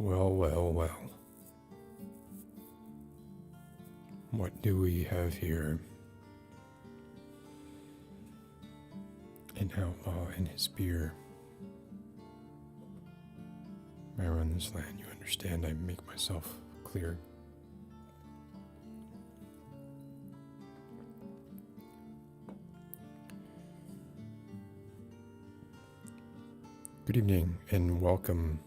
Well. What do we have here? An outlaw and his spear. I run this land, you understand, I make myself clear. Good evening and welcome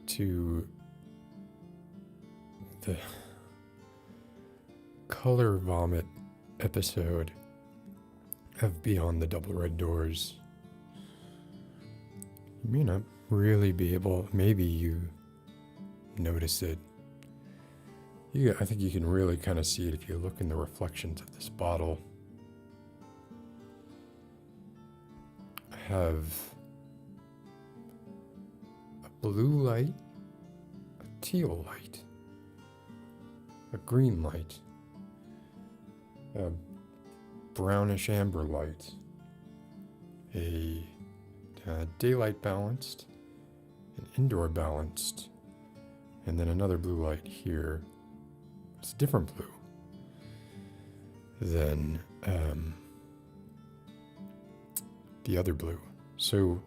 to the color vomit episode of Beyond the Double Red Doors. You may not really be able, maybe you notice it. I think you can really kind of see it if you look in the reflections of this bottle. I have a blue light, a teal light, a green light, a brownish amber light, a daylight balanced, an indoor balanced, and then another blue light here. It's a different blue than the other blue. So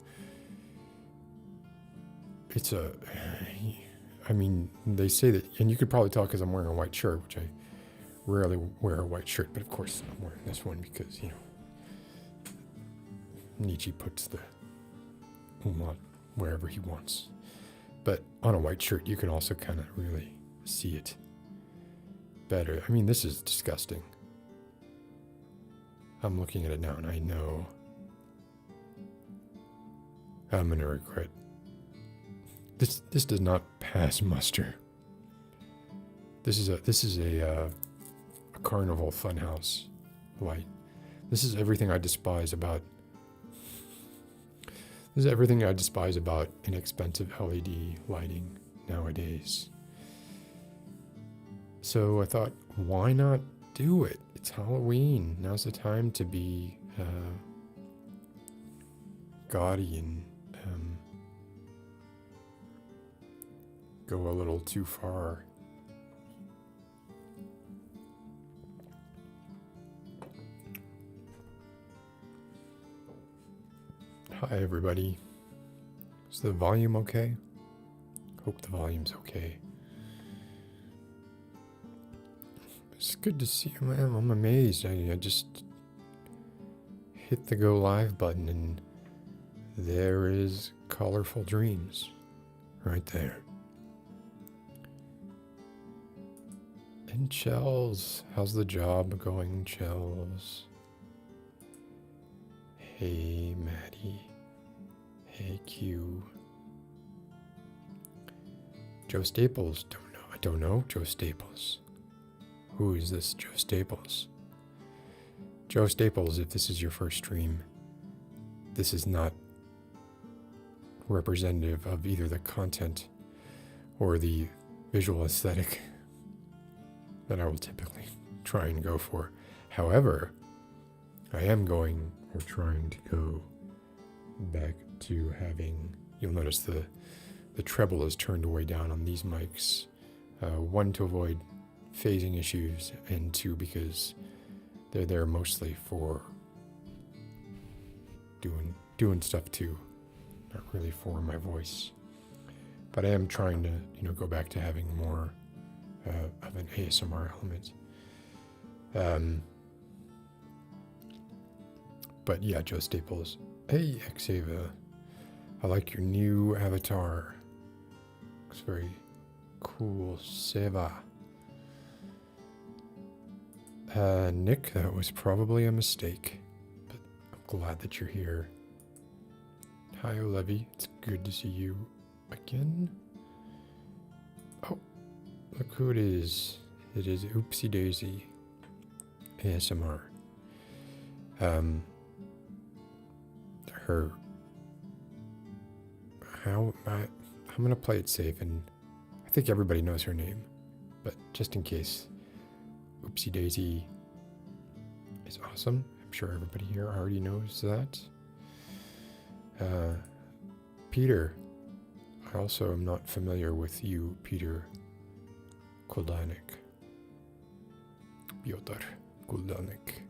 it's they say that, and you could probably tell because I'm wearing a white shirt, which I rarely wear a white shirt, but of course I'm wearing this one because, Nietzsche puts the umlaut wherever he wants. But on a white shirt, you can also kind of really see it better. I mean, this is disgusting. I'm looking at it now and I know I'm going to regret. This does not pass muster. This is a carnival funhouse light. This is everything I despise about inexpensive LED lighting nowadays. So I thought, why not do it? It's Halloween. Now's the time to be gaudy and go a little too far. Hi everybody. Is the volume okay? Hope the volume's okay. It's good to see you, man. I'm amazed. I just hit the go live button and there is Colorful Dreams right there. And Chels, how's the job going, Chels? Hey, Maddie. Hey, Q. Joe Staples, I don't know Joe Staples. Who is this Joe Staples? Joe Staples, if this is your first stream, this is not representative of either the content or the visual aesthetic that I will typically try and go for. However, I am trying to go back to having, you'll notice the treble is turned way down on these mics. One, to avoid phasing issues, and two, because they're there mostly for doing stuff too, not really for my voice. But I am trying to go back to having more of an ASMR element. But yeah, Joe Staples. Hey, Xava. I like your new avatar. Looks very cool. Seva. Nick, that was probably a mistake, but I'm glad that you're here. Hi, Olevi. It's good to see you again. Oh, look who it is. It is Oopsie Daisy ASMR. I'm going to play it safe, and I think everybody knows her name, but just in case, Oopsie Daisy is awesome. I'm sure everybody here already knows that. Peter, I also am not familiar with you, Peter Kuldanik. Piotr Kuldanik.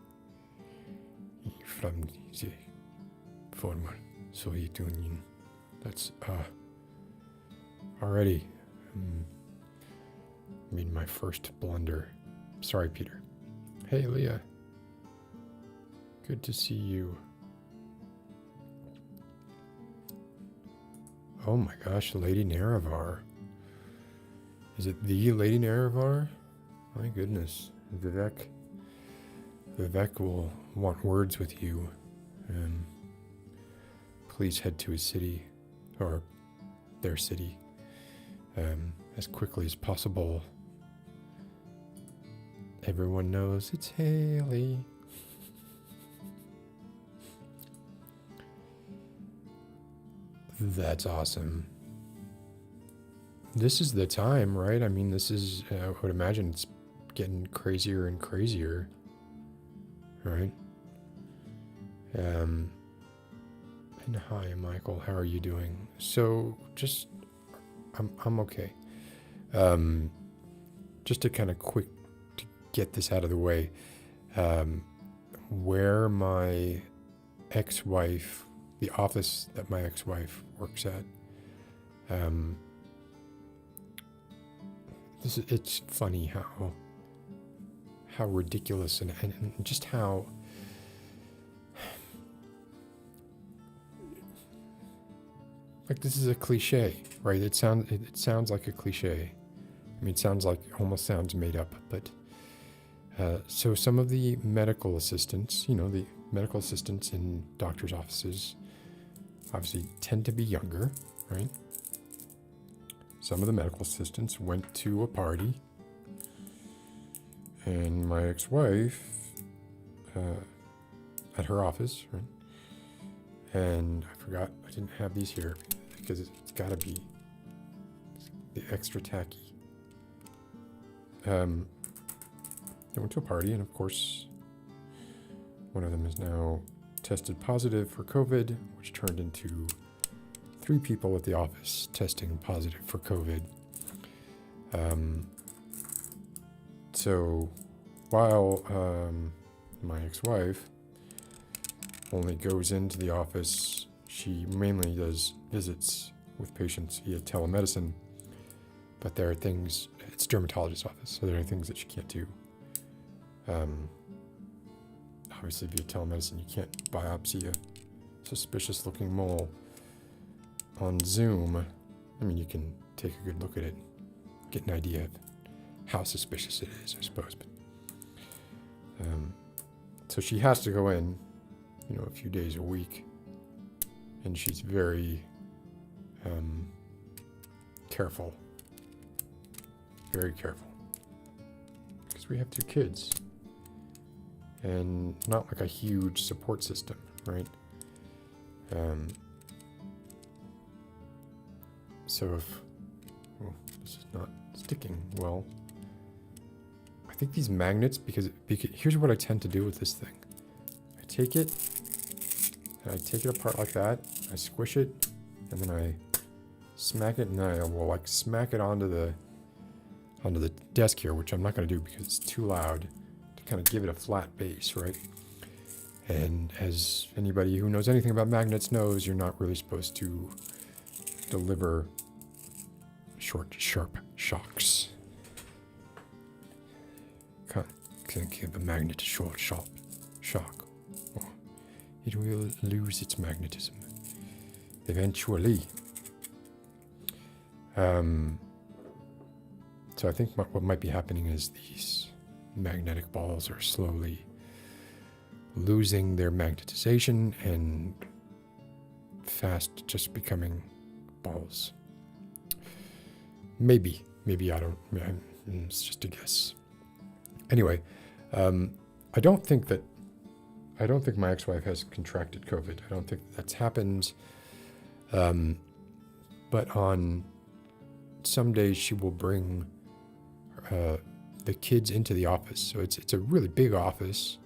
I framtidsformer så i tunnin. That's already made my first blunder. Sorry, Peter. Hey, Leah. Good to see you. Oh my gosh, Lady Nerevar. Is it the Lady Nerevar? My goodness. Vivek will want words with you. Please head to his city, or their city, as quickly as possible. Everyone knows it's Haley. That's awesome. This is the time, right? I mean, this is, I would imagine it's getting crazier and crazier, right? And hi, Michael, how are you doing? So just, I'm okay. Just to kind of quick to get this out of the way, where my ex-wife, the office that my ex-wife works at, it's funny how ridiculous and just how like this is a cliche, right? It sounds like a cliche. I mean, almost sounds made up, but so some of the medical assistants, the medical assistants in doctors' offices obviously tend to be younger, right? Some of the medical assistants went to a party, and my ex-wife at her office, right? And I forgot, I didn't have these here because it's got to be the extra tacky. They went to a party, and of course, one of them is now tested positive for COVID, which turned into 3 people at the office testing positive for COVID. So while my ex-wife only goes into the office, she mainly does visits with patients via telemedicine, but there are things, it's dermatologist's office, so there are things that she can't do. Obviously via telemedicine, you can't biopsy a suspicious looking mole on Zoom. I mean, you can take a good look at it, get an idea of how suspicious it is, I suppose. But so she has to go in, a few days a week, and she's very careful, because we have 2 kids and not like a huge support system, right? So if this is not sticking well, I think these magnets, because here's what I tend to do with this thing. I take it and I take it apart like that, I squish it, and then I smack it, and I will smack it onto the desk here, which I'm not going to do because it's too loud, to kind of give it a flat base, right? And as anybody who knows anything about magnets knows, you're not really supposed to deliver short, sharp shocks. Can't give a magnet a short, sharp shock, or it will lose its magnetism eventually. So I think what might be happening is these magnetic balls are slowly losing their magnetization and fast just becoming balls. Maybe I don't. It's just a guess. Anyway, I don't think my ex-wife has contracted COVID. I don't think that's happened. But on some days she will bring the kids into the office. So it's a really big office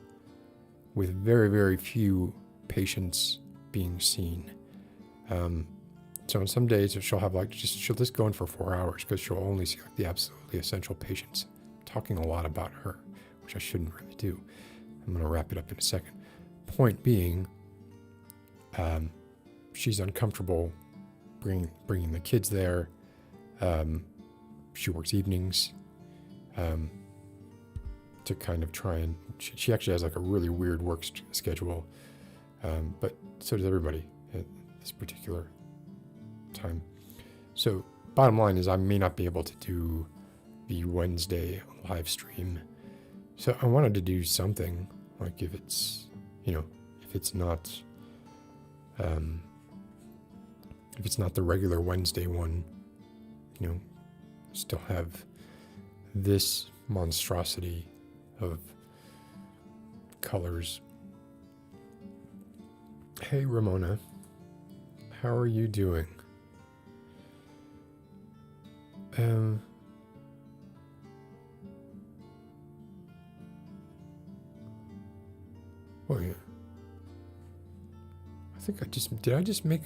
with very, very few patients being seen. So on some days she'll have she'll just go in for 4 hours because she'll only see the absolutely essential patients. I'm talking a lot about her, which I shouldn't really do. I'm going to wrap it up in a second. Point being, she's uncomfortable bringing the kids there. She works evenings to kind of try and she actually has a really weird work schedule, but so does everybody at this particular time. So bottom line is I may not be able to do the Wednesday live stream. So I wanted to do something if it's not the regular Wednesday one, still have this monstrosity of colors. Hey Ramona, how are you doing? Oh yeah. Did I just make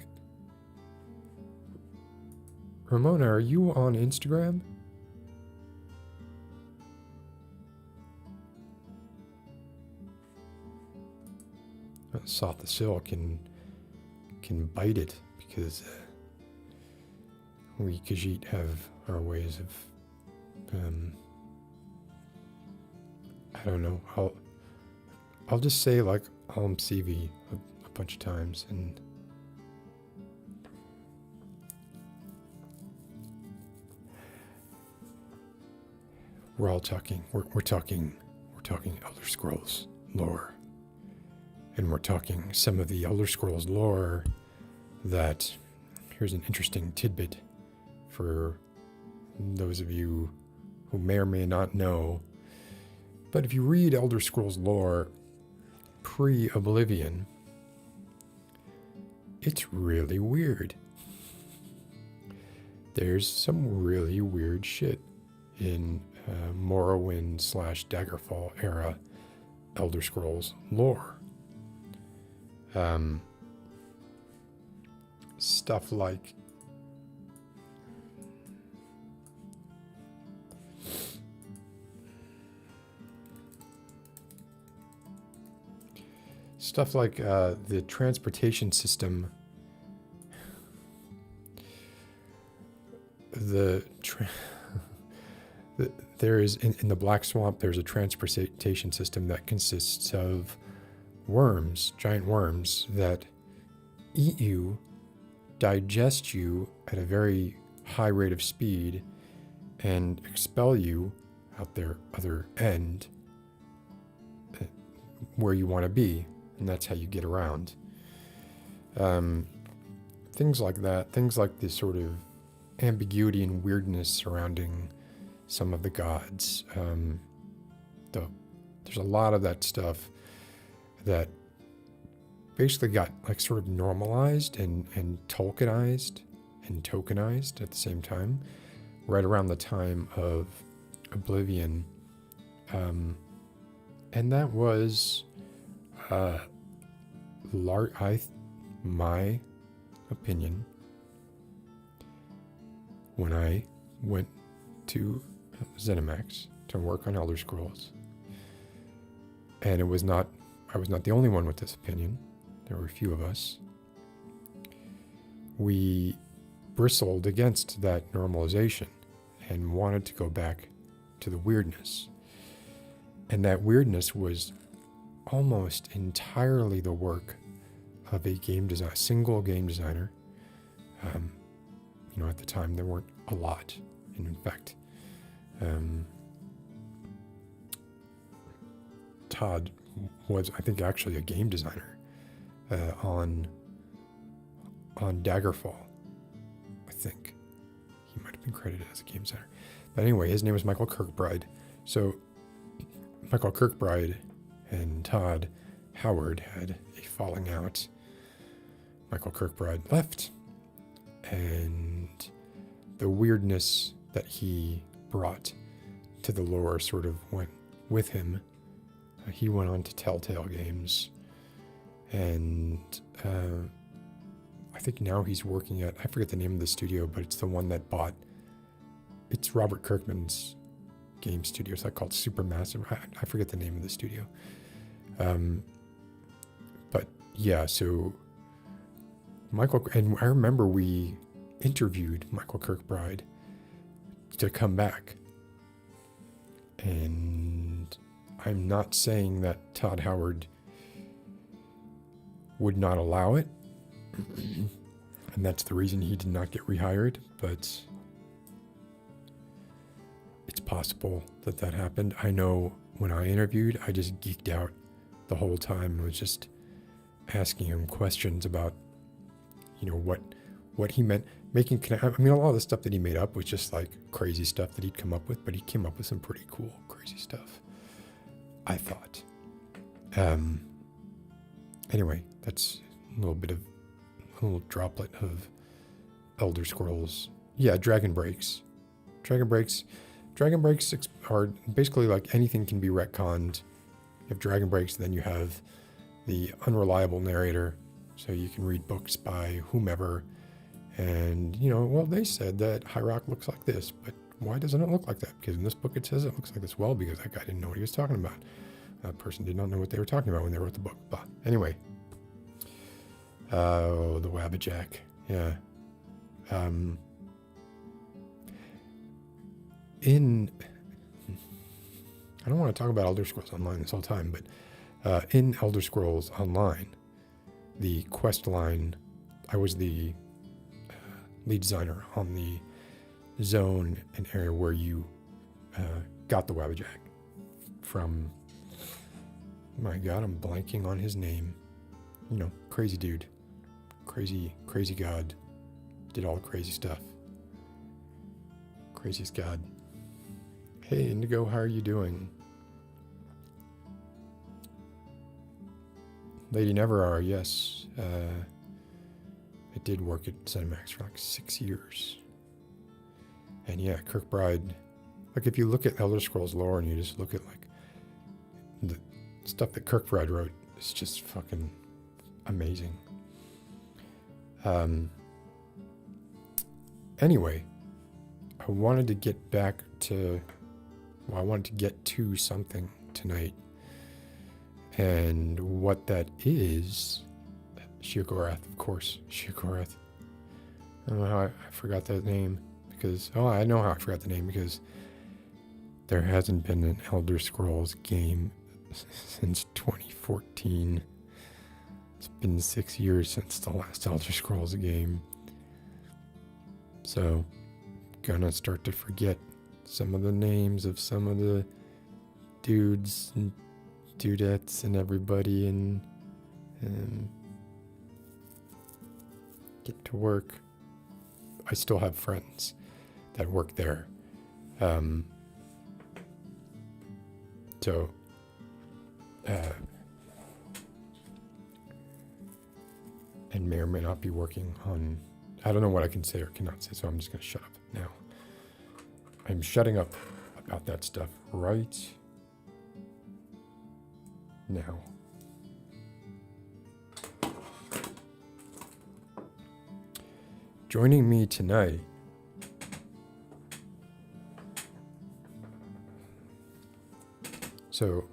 Ramona, are you on Instagram? Soft the sill can bite it because we Khajiit have our ways of I don't know. I'll just say CV a bunch of times and we're all talking. We're talking Elder Scrolls lore. And we're talking some of the Elder Scrolls lore that, here's an interesting tidbit for those of you who may or may not know. But if you read Elder Scrolls lore pre-Oblivion, it's really weird. There's some really weird shit in Morrowind / Daggerfall era Elder Scrolls lore. Stuff like the transportation system, there is in the Black Swamp, there's a transportation system that consists of worms, giant worms that eat you, digest you at a very high rate of speed, and expel you out their other end where you want to be, and that's how you get around. Things like that, things like this sort of ambiguity and weirdness surrounding some of the gods. There's a lot of that stuff that basically got sort of normalized and Tolkienized and tokenized at the same time, right around the time of Oblivion. And that was, my opinion, when I went to ZeniMax to work on Elder Scrolls. And I was not the only one with this opinion. There were a few of us. We bristled against that normalization and wanted to go back to the weirdness. And that weirdness was almost entirely the work of a single game designer. At the time there weren't a lot. And in fact, Todd was, I think, actually a game designer on Daggerfall. I think he might have been credited as a game designer. But anyway, his name was Michael Kirkbride. So Michael Kirkbride and Todd Howard had a falling out. Michael Kirkbride left, and the weirdness that he brought to the lore sort of went with him. He went on to Telltale Games, and I think now he's working at, I forget the name of the studio, but it's the one that bought, it's Robert Kirkman's game studio. It's like called Supermassive. I forget the name of the studio. But yeah, so Michael, and I remember we interviewed Michael Kirkbride to come back. And I'm not saying that Todd Howard would not allow it. And that's the reason he did not get rehired, but it's possible that that happened. I know when I interviewed, I just geeked out the whole time and was just asking him questions about, you know, what he meant. I mean, a lot of the stuff that he made up was just like crazy stuff that he'd come up with, but he came up with some pretty cool, crazy stuff, I thought. Anyway, that's a little droplet of Elder Scrolls. Yeah, Dragon Breaks. Dragon Breaks are basically like anything can be retconned. You have Dragon Breaks, then you have the unreliable narrator, so you can read books by whomever. And, you know, well, they said that High Rock looks like this, but why doesn't it look like that? Because in this book it says it looks like this. Well, because that guy didn't know what he was talking about. That person did not know what they were talking about when they wrote the book. But anyway. Oh, the Wabbajack. Yeah. I don't want to talk about Elder Scrolls Online this whole time, but in Elder Scrolls Online, the quest line, I was the lead designer on the zone and area where you got the Wabbajack from. My God, I'm blanking on his name. You know, crazy dude, crazy god, did all the crazy stuff. Craziest god. Hey Indigo, how are you doing? Lady Never Are, yes. I did work at ZeniMax for like 6 years. And yeah, Kirkbride, like if you look at Elder Scrolls lore and you just look at like the stuff that Kirkbride wrote, it's just fucking amazing. Anyway, I wanted to get to something tonight. And what that is, Sheogorath, of course, Sheogorath. I don't know how I forgot that name because, I know how I forgot the name because there hasn't been an Elder Scrolls game since 2014. It's been 6 years since the last Elder Scrolls game. So, gonna start to forget some of the names of some of the dudes and dudettes and everybody and get to work. I still have friends that work there. And may or may not be working on, I don't know what I can say or cannot say, so I'm just going to shut up now. I'm shutting up about that stuff right now. Joining me tonight so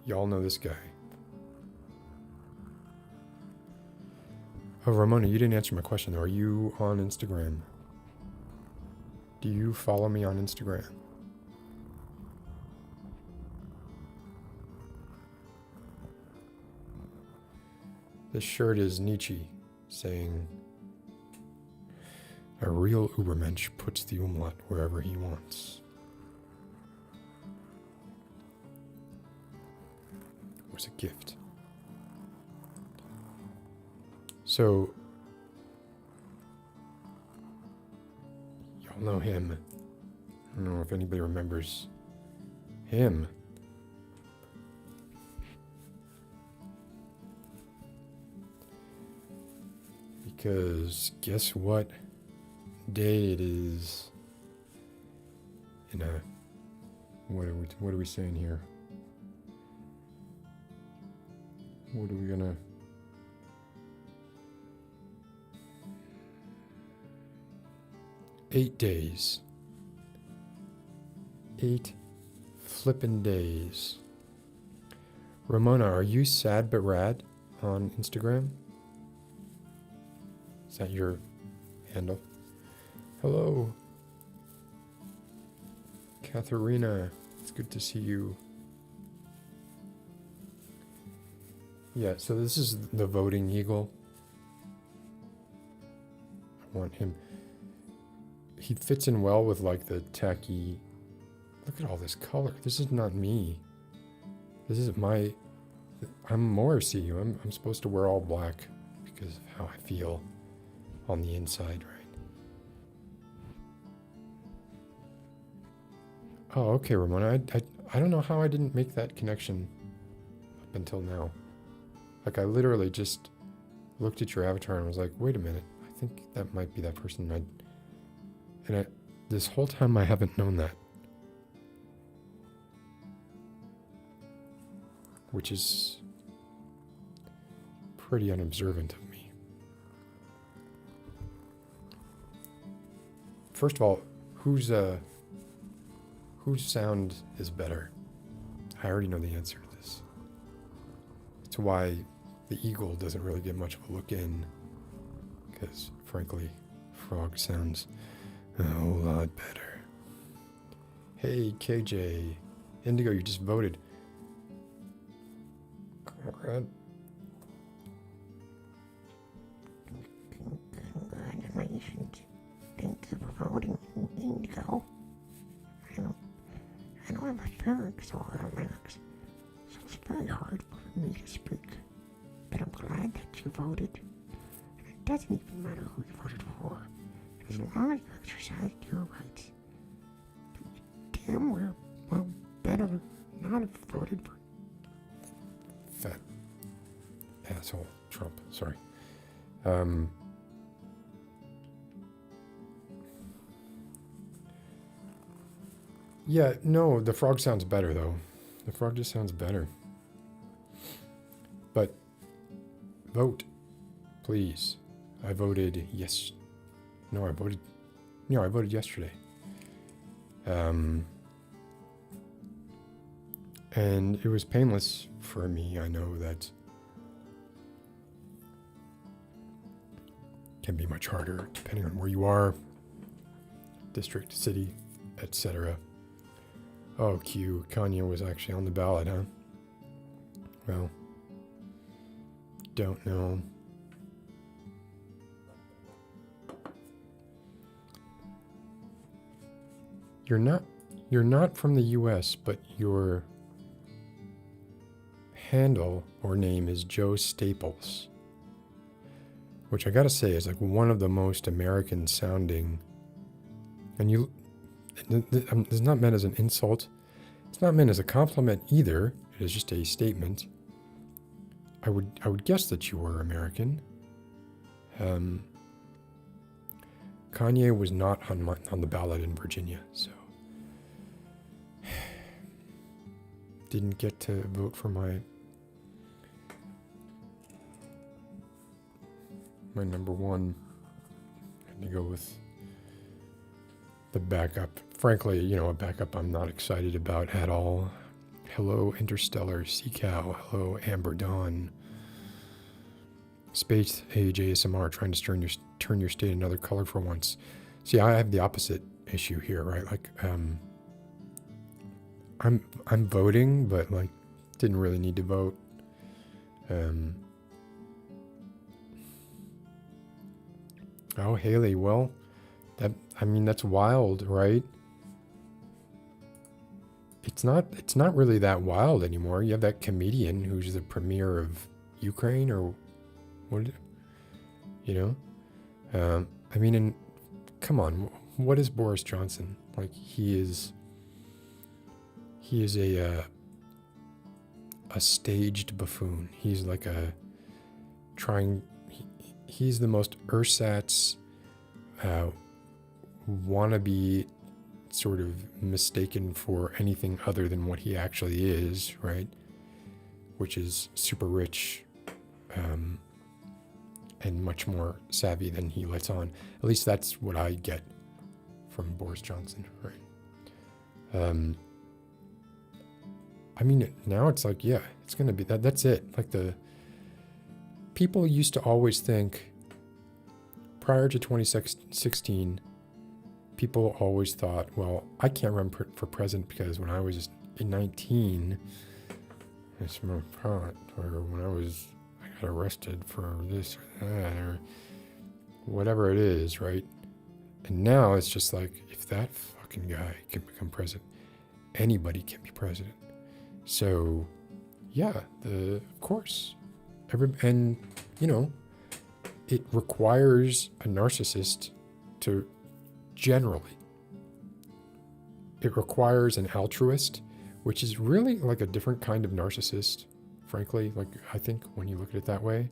y'all know this guy. Oh, Ramona, you didn't answer my question though. Are you on Instagram? Do you follow me on Instagram? This shirt is Nietzsche saying, a real Ubermensch puts the umlaut wherever he wants. It was a gift. So, y'all know him. I don't know if anybody remembers him. Because guess what day it is in a, what are we saying here? What are we gonna, 8 days. 8 flippin' days. Ramona, are you sad but rad on Instagram? Is that your handle? Hello. Katharina, it's good to see you. Yeah, so this is the voting eagle. I want him. He fits in well with like the tacky. Look at all this color. This is not me. This is my. I'm Morrissey. I'm supposed to wear all black because of how I feel on the inside, right? Oh, okay, Ramona. I don't know how I didn't make that connection up until now. Like, I literally just looked at your avatar and was like, wait a minute, I think that might be that person. This whole time I haven't known that. Which is pretty unobservant of me. First of all, whose sound is better? I already know the answer to this. It's why the eagle doesn't really get much of a look in, because frankly, frog sounds a whole lot better. Hey KJ, Indigo, you just voted. Congratulations. Thank you for voting, Indigo. I don't have a pharynx or a larynx, so it's very hard for me to speak. But I'm glad that you voted. And it doesn't even matter who you voted for, as long as you exercised your rights. Damn, we're better not have voted for. Fat asshole Trump. Sorry. Yeah, no, the frog sounds better though. The frog just sounds better. But vote, please. I voted yes. No, I voted yesterday. And it was painless for me. I know that can be much harder depending on where you are, district, city, etc. Oh, Q, Kanye was actually on the ballot, huh? Well, don't know. You're not from the US, but your handle or name is Joe Staples, which I gotta say is like one of the most American sounding, and it's not meant as an insult. It's not meant as a compliment either. It is just a statement. I would guess that you were American. Kanye was not on the ballot in Virginia, so didn't get to vote for my number one. Had to go with the backup. Frankly, a backup I'm not excited about at all. Hello, Interstellar Sea Cow. Hello, Amber Dawn. Space Age ASMR, trying to turn your state another color for once. See, I have the opposite issue here, right? Like, I'm voting, but like, didn't really need to vote. Oh, Haley, well, that's wild, right? It's not really that wild anymore. You have that comedian who's the premier of Ukraine, or what, and come on, what is Boris Johnson? Like, he is a staged buffoon. He's like he's the most ersatz wannabe, sort of mistaken for anything other than what he actually is, right? Which is super rich and much more savvy than he lets on. At least that's what I get from Boris Johnson, right? I mean, now it's like, yeah, it's going to be that. That's it. Like the people used to always think prior to 2016, people always thought, well, I can't run for president because when I was 19, I smoked pot, or when I got arrested for this or that, or whatever it is, right? And now it's just like, if that fucking guy can become president, anybody can be president. So, yeah, of course. And, you know, it requires a narcissist to generally. It requires an altruist, which is really like a different kind of narcissist, frankly. Like, I think when you look at it that way.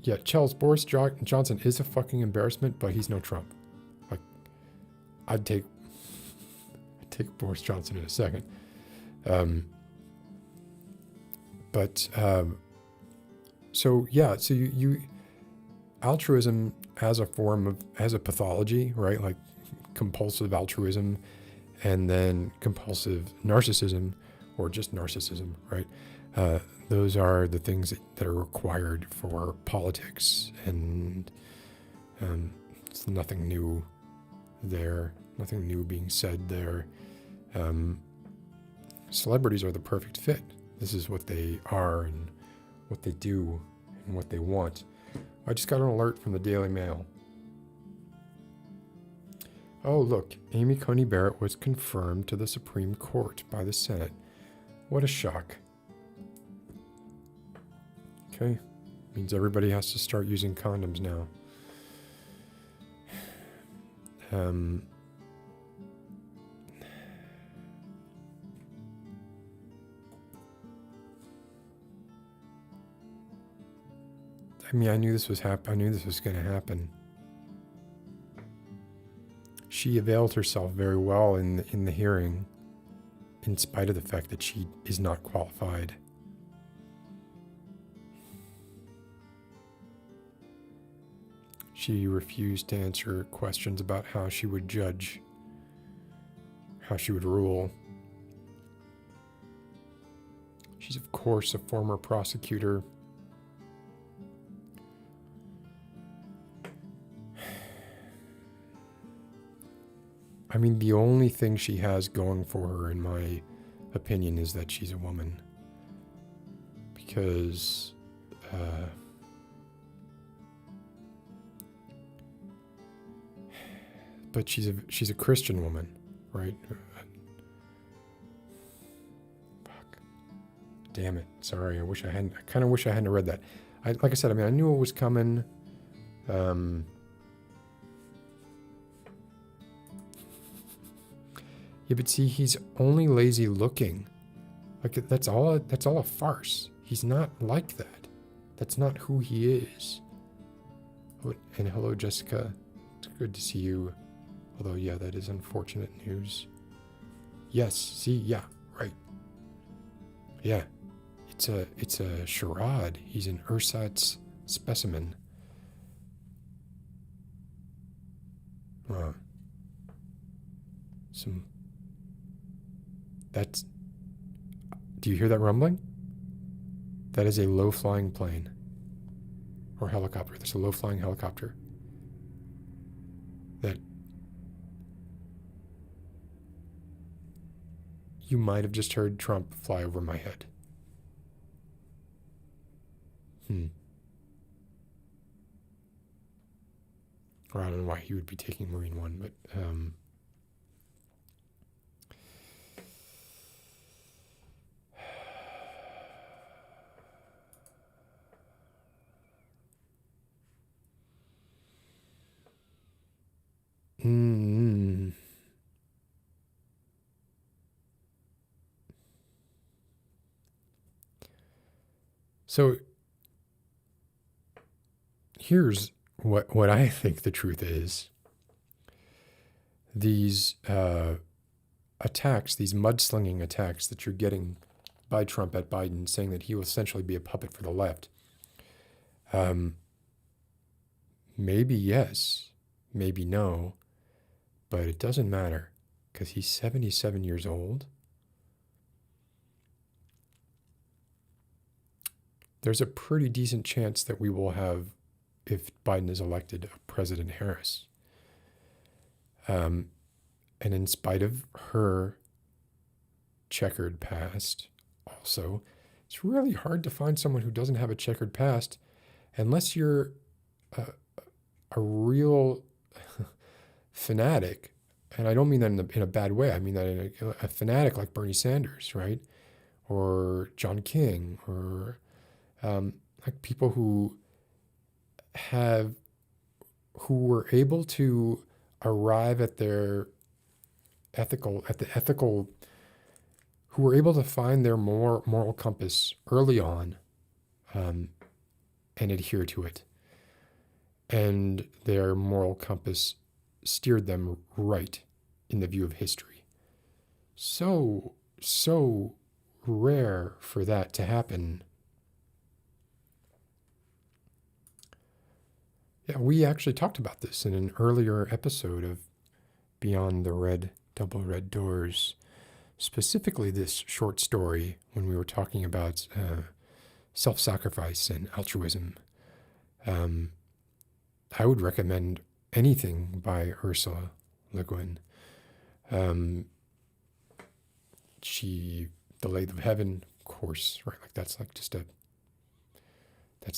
Yeah, Charles, Boris Johnson is a fucking embarrassment, but he's no Trump. Like, I'd take Boris Johnson in a second. So you altruism as a pathology, right? Like compulsive altruism, and then compulsive narcissism, or just narcissism, right? Those are the things that are required for politics, and it's nothing new there, nothing new being said there. Celebrities are the perfect fit. This is what they are and what they do and what they want. I just got an alert from the Daily Mail. Oh, look, Amy Coney Barrett was confirmed to the Supreme Court by the Senate. What a shock. Okay, means everybody has to start using condoms now. I mean, I knew this was going to happen. She availed herself very well in the hearing, in spite of the fact that she is not qualified. She refused to answer questions about how she would judge, how she would rule. She's, of course, a former prosecutor. I mean, the only thing she has going for her, in my opinion, is that she's a woman. Because, but she's a Christian woman, right? Fuck. Damn it. Sorry. I kind of wish I hadn't read that. Like I said, I mean, I knew it was coming. Yeah, but see, he's only lazy looking. Like, that's all a farce. He's not like that. That's not who he is. Oh, and hello, Jessica. It's good to see you. Although, yeah, that is unfortunate news. Yes, see, yeah, right. Yeah, it's a charade. He's an ersatz specimen. Do you hear that rumbling? That is a low-flying plane. Or helicopter. That's a low-flying helicopter. That you might have just heard Trump fly over my head. Or I don't know why he would be taking Marine One, but So here's what I think the truth is. These attacks, these mudslinging attacks that you're getting by Trump at Biden, saying that he will essentially be a puppet for the left. Maybe yes. maybe no, but it doesn't matter because he's 77 years old. There's a pretty decent chance that we will have, if Biden is elected, a President Harris. And in spite of her checkered past, also, it's really hard to find someone who doesn't have a checkered past unless you're a real fanatic. And I don't mean that in a bad way. I mean that in a fanatic like Bernie Sanders, right? Or John King, or like people who were able to arrive at their ethical, who were able to find their moral compass early on, and adhere to it. And their moral compass steered them right in the view of history. So rare for that to happen. Yeah, we actually talked about this in an earlier episode of Beyond the Double Red Doors, specifically this short story when we were talking about self-sacrifice and altruism. I would recommend anything by Ursula Le Guin. The Lathe of Heaven, of course, right? Like that's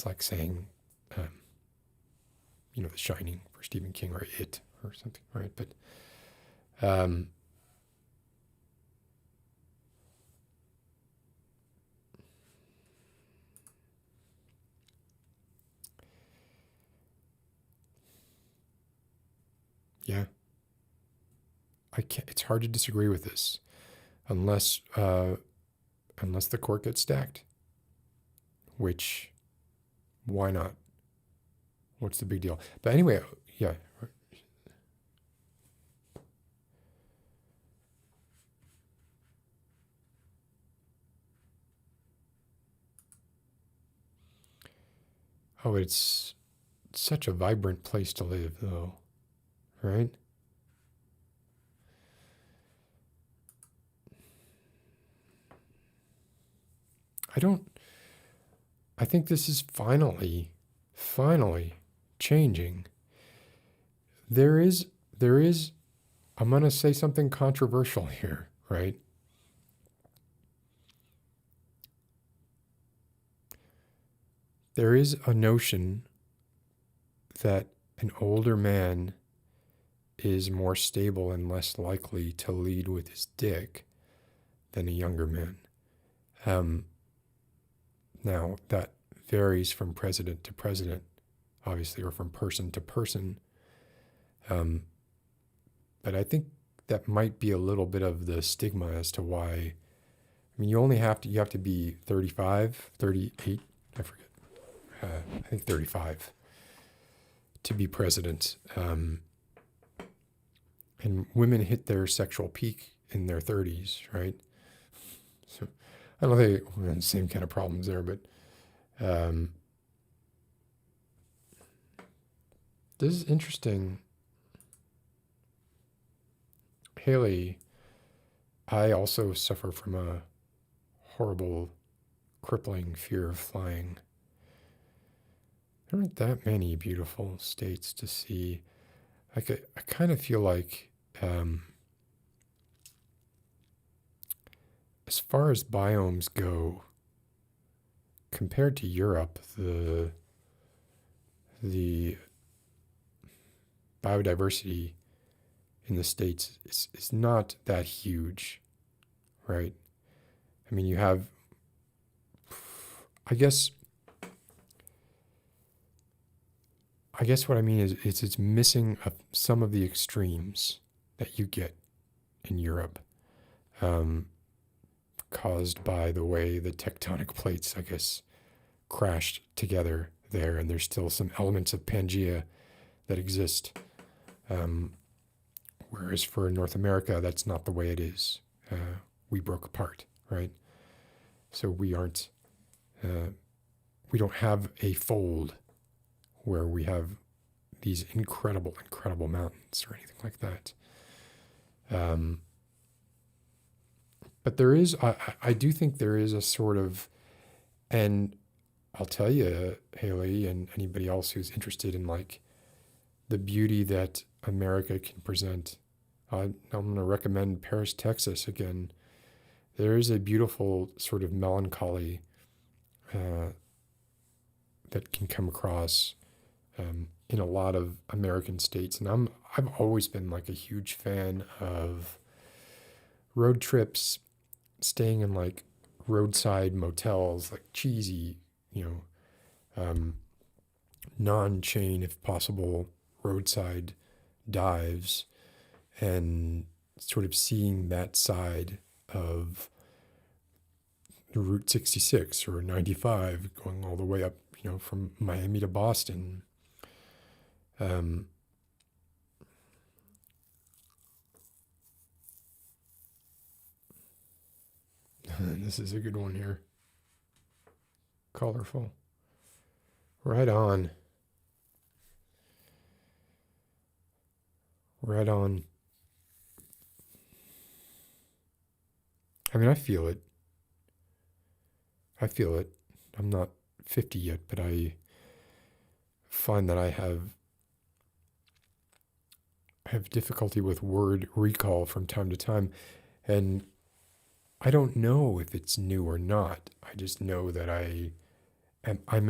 like saying, The Shining for Stephen King, or It or something, right? But yeah, it's hard to disagree with this, unless the court gets stacked. Which, why not? What's the big deal? But anyway, yeah. Oh, it's such a vibrant place to live, though, right? I think this is finally changing. There is, I'm going to say something controversial here, right? There is a notion that an older man is more stable and less likely to lead with his dick than a younger man. Now, that varies from president to president, obviously, or from person to person. But I think that might be a little bit of the stigma as to why. I mean, you have to be 35, 38, I forget. I think 35 to be president. And women hit their sexual peak in their 30s, right? So I don't think we have the same kind of problems there, but this is interesting. Haley, I also suffer from a horrible, crippling fear of flying. There aren't that many beautiful states to see. I kind of feel like, as far as biomes go, compared to Europe, the biodiversity in the States is not that huge, right? I mean, you have, I guess what I mean is it's missing some of the extremes that you get in Europe, caused by the way the tectonic plates, I guess, crashed together there, and there's still some elements of Pangea that exist. Whereas for North America, that's not the way it is. We broke apart, right? So we don't have a fold where we have these incredible mountains or anything like that. But there is, I do think there is a sort of, and I'll tell you, Haley, and anybody else who's interested in like the beauty that America can present, I'm going to recommend Paris, Texas again. There is a beautiful sort of melancholy that can come across in a lot of American states, and I've always been like a huge fan of road trips, staying in like roadside motels, like cheesy, non-chain if possible roadside dives, and sort of seeing that side of Route 66 or 95 going all the way up, from Miami to Boston. This is a good one here. Colorful. Right on. Right on. I mean, I feel it. I'm not 50 yet, but I find that I have difficulty with word recall from time to time. And I don't know if it's new or not. I just know that I'm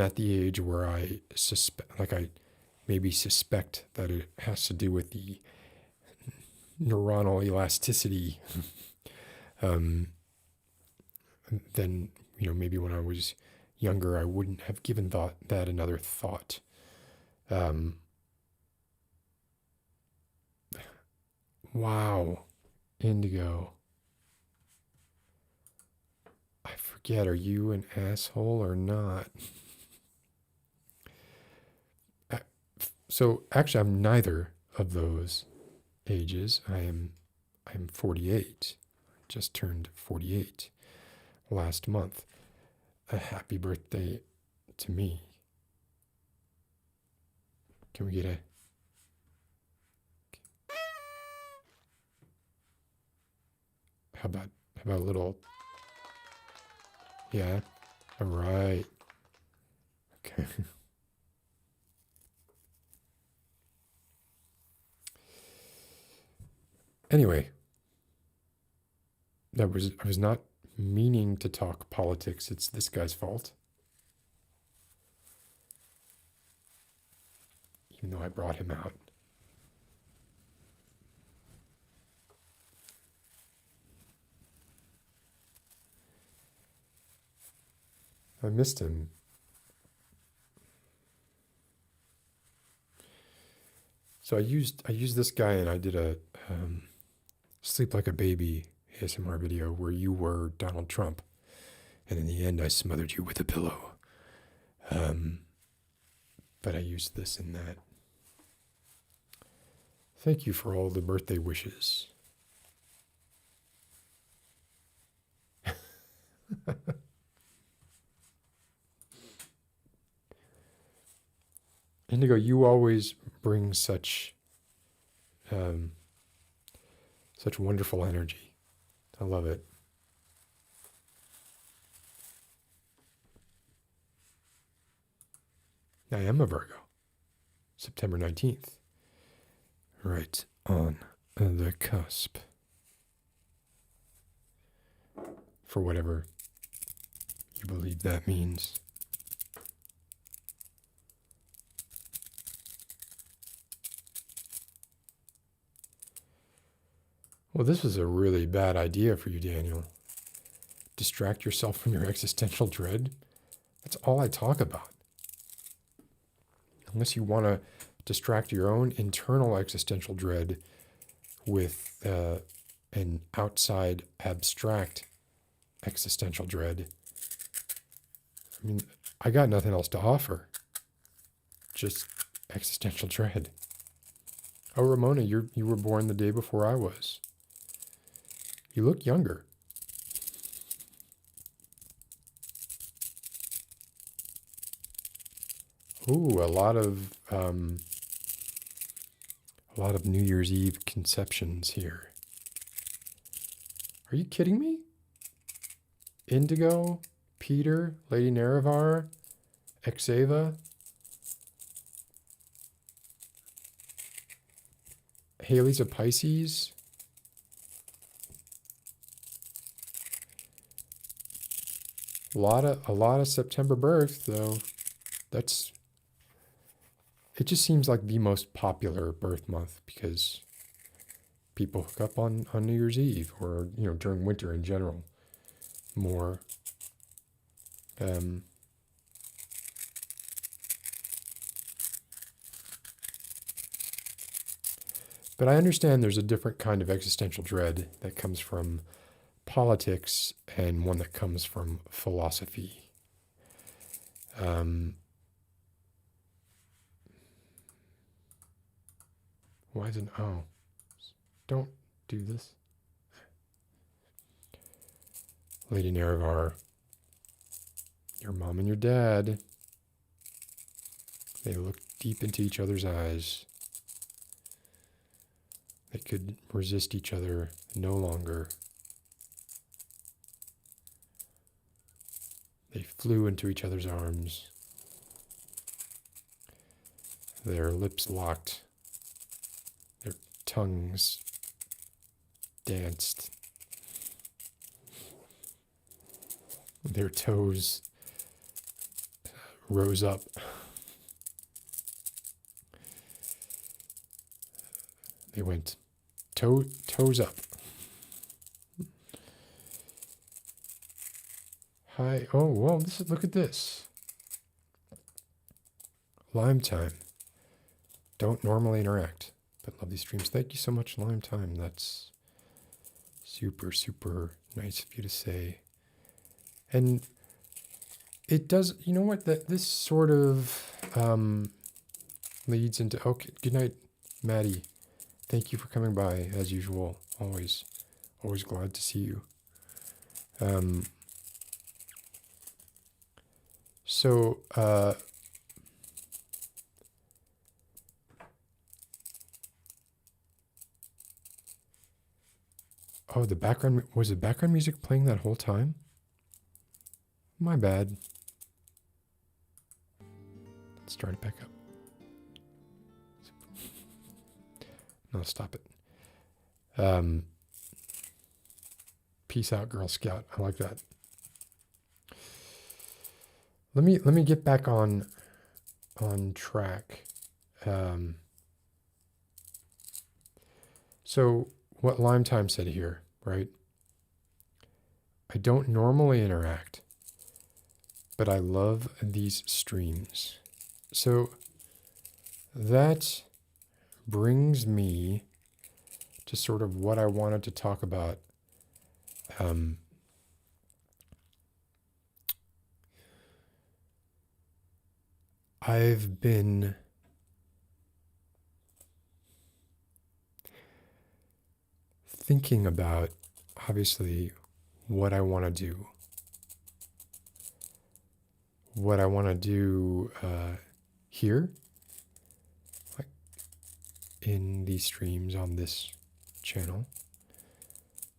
at the age where I maybe suspect that it has to do with the neuronal elasticity. Then, maybe when I was younger, I wouldn't have given that another thought. Wow, Indigo. I forget, are you an asshole or not? So actually, I'm neither of those ages. I'm 48. Just turned 48 last month. A happy birthday to me. Can we get a... How about a little... Yeah. All right. Okay. Anyway, I was not meaning to talk politics. It's this guy's fault. Even though I brought him out. I missed him. So I used this guy, and I did a Sleep Like a Baby ASMR video where you were Donald Trump, and in the end I smothered you with a pillow. But I used this in that. Thank you for all the birthday wishes. Indigo, you always bring such wonderful energy. I love it. I am a Virgo. September 19th. Right on the cusp. For whatever you believe that means. Well, this was a really bad idea for you, Daniel. Distract yourself from your existential dread. That's all I talk about. Unless you want to distract your own internal existential dread with an outside abstract existential dread. I mean, I got nothing else to offer. Just existential dread. Oh, Ramona, you were born the day before I was. You look younger. Ooh, a lot of A lot of New Year's Eve conceptions here. Are you kidding me? Indigo, Peter, Lady Nerevar, Exava, Haley's a Pisces. A lot of September birth, though. It just seems like the most popular birth month because people hook up on New Year's Eve or, during winter in general more. But I understand there's a different kind of existential dread that comes from politics and one that comes from philosophy. Why isn't... Oh. Don't do this. Lady Nerevar, your mom and your dad, they look deep into each other's eyes. They could resist each other no longer. They flew into each other's arms. Their lips locked. Their tongues danced. Their toes rose up. They went toes up. Hi. Oh, well, look at this. Lime time. Don't normally interact, but love these streams. Thank you so much, Lime time. That's super, super nice of you to say. And it does, you know what, that this sort of leads into, okay, good night, Maddie. Thank you for coming by, as usual. Always glad to see you. Oh, was the background music playing that whole time? My bad. Let's start it back up. No, stop it. Peace out, Girl Scout. I like that. Let me get back on track. So what Lime Time said here, right? I don't normally interact, but I love these streams. So that brings me to sort of what I wanted to talk about. I've been thinking about, obviously, what I want to do. What I want to do here, like in these streams on this channel.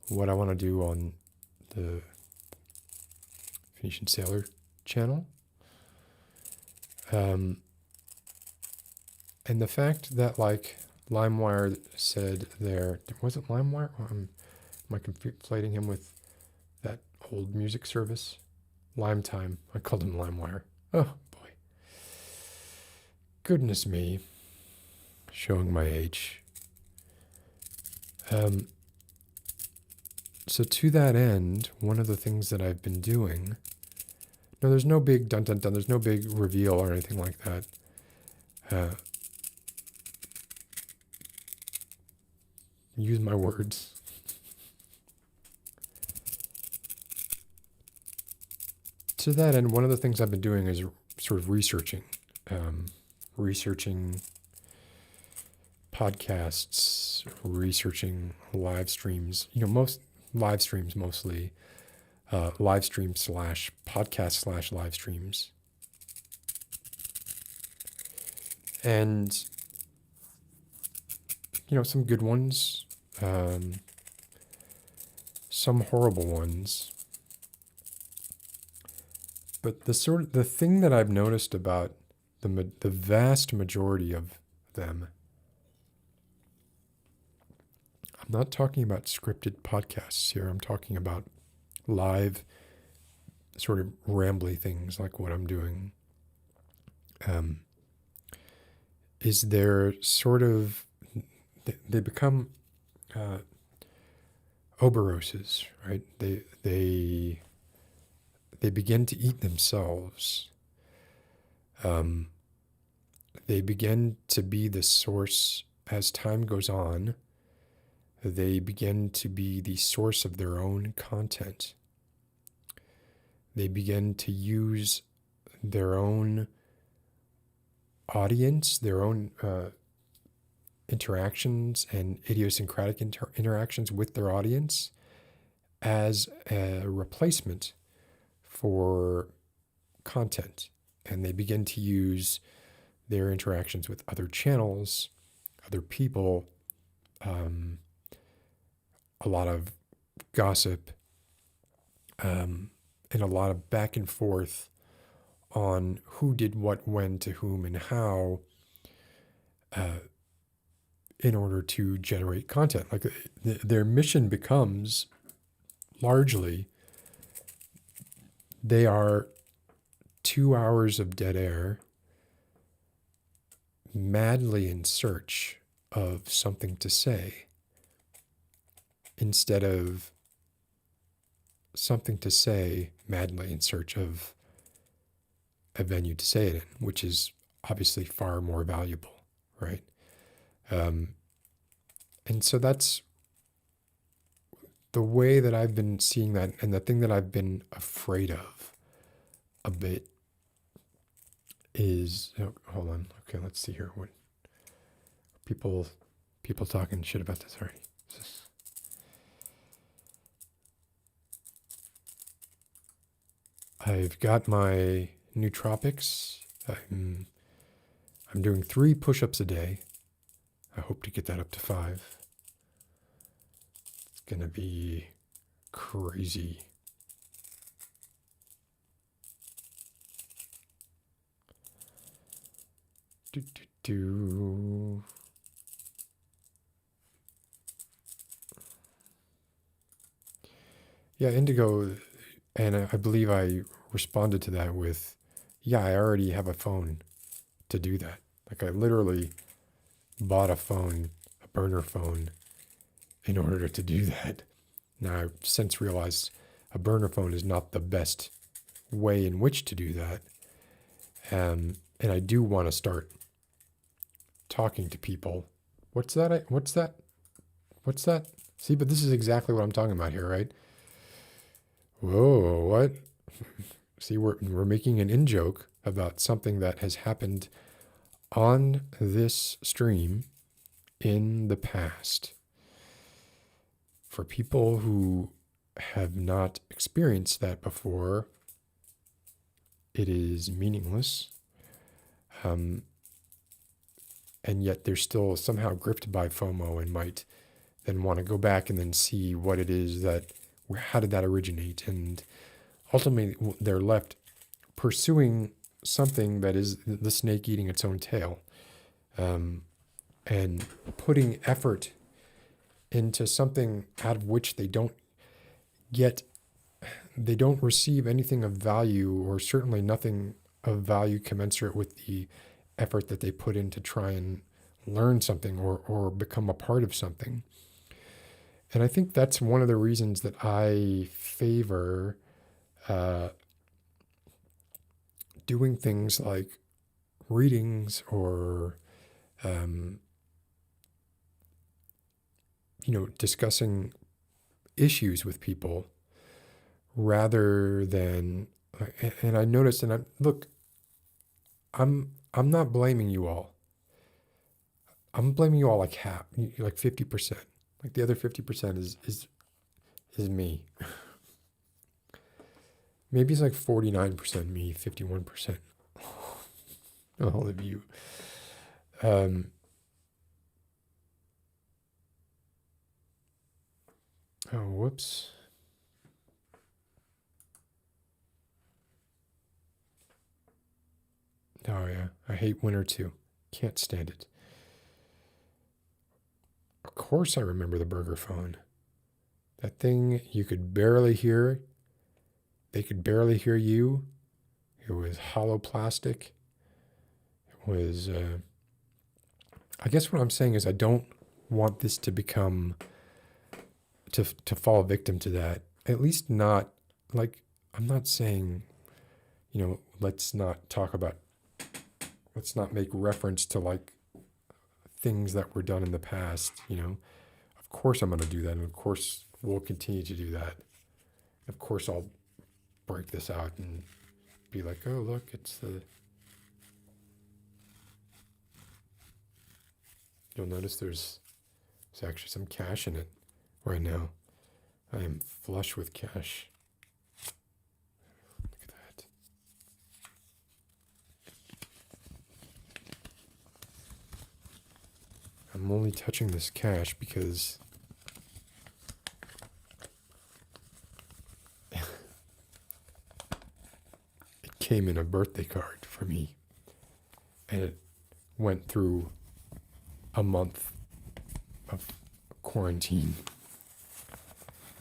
What I want to do on the Phoenician Sailor channel. And the fact that, like, LimeWire said there, was it LimeWire? Am I conflating him with that old music service? Lime Time. I called him LimeWire. Oh, boy. Goodness me. Showing my age. So to that end, one of the things that I've been doing... No, there's no big dun-dun-dun. There's no big reveal or anything like that. Use my words. To that end, one of the things I've been doing is sort of researching podcasts, researching live streams. Most live streams mostly. Live stream / podcast / live streams. And some good ones, some horrible ones. But the thing that I've noticed about the vast majority of them, I'm not talking about scripted podcasts here. I'm talking about live, sort of rambly things like what I'm doing. Is they're sort of, they become oberoses, right? They begin to eat themselves. They begin to be the source as time goes on. They begin to be the source of their own content. They begin to use their own audience, their own interactions and idiosyncratic interactions with their audience as a replacement for content. And they begin to use their interactions with other channels, other people, a lot of gossip, and a lot of back and forth on who did what, when, to whom, and how, in order to generate content. Like their mission becomes largely, they are 2 hours of dead air, madly in search of something to say, instead of something to say madly in search of a venue to say it in, which is obviously far more valuable, right? And so that's the way that I've been seeing that, and the thing that I've been afraid of a bit is, hold on, okay, let's see here. What people talking shit about this already. I've got my nootropics. I'm doing 3 push-ups a day. I hope to get that up to 5. It's gonna be crazy. Yeah, Indigo, and I believe I responded to that with, yeah, I already have a phone to do that. Like I literally bought a phone, a burner phone, in order to do that. Now I've since realized a burner phone is not the best way in which to do that. And I do want to start talking to people. What's that? What's that? What's that? See, but this is exactly what I'm talking about here, right? Whoa, what? See, we're making an in-joke about something that has happened on this stream in the past. For people who have not experienced that before, it is meaningless. And yet they're still somehow gripped by FOMO and might then want to go back and then see what it is how did that originate? And ultimately they're left pursuing something that is the snake eating its own tail, and putting effort into something out of which they don't receive anything of value, or certainly nothing of value commensurate with the effort that they put in to try and learn something or become a part of something. And I think that's one of the reasons that I favor doing things like readings or, discussing issues with people rather than, and I noticed, and I'm not blaming you all. I'm blaming you all like half, like 50%. Like the other 50% is me. Maybe it's like 49% me, 51% all of you. Oh, whoops. Oh, yeah. I hate winter too. Can't stand it. Of course I remember the burger phone. That thing you could barely hear. They could barely hear you. It was hollow plastic. It was, I guess what I'm saying is I don't want this to become, to fall victim to that. At least not, like, I'm not saying, let's not make reference to like things that were done in the past, Of course I'm going to do that. And of course we'll continue to do that. Of course I'll break this out and be like, oh, look, you'll notice there's actually some cash in it right now. I am flush with cash. Look at that. I'm only touching this cash because it came in a birthday card for me, and it went through a month of quarantine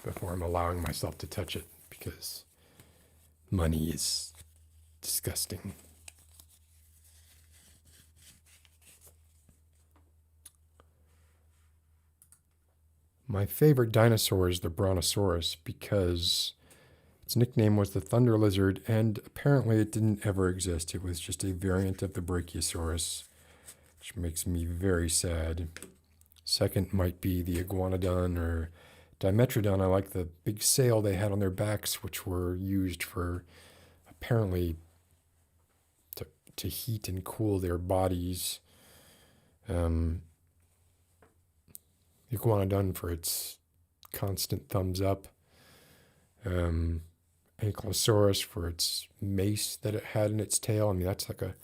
before I'm allowing myself to touch it, because money is disgusting. My favorite dinosaur is the Brontosaurus because its nickname was the Thunder Lizard, and apparently it didn't ever exist. It was just a variant of the Brachiosaurus, which makes me very sad. Second might be the Iguanodon or Dimetrodon. I like the big sail they had on their backs, which were used for apparently to heat and cool their bodies. Iguanodon for its constant thumbs up. Ankylosaurus for its mace that it had in its tail. I mean, that's like a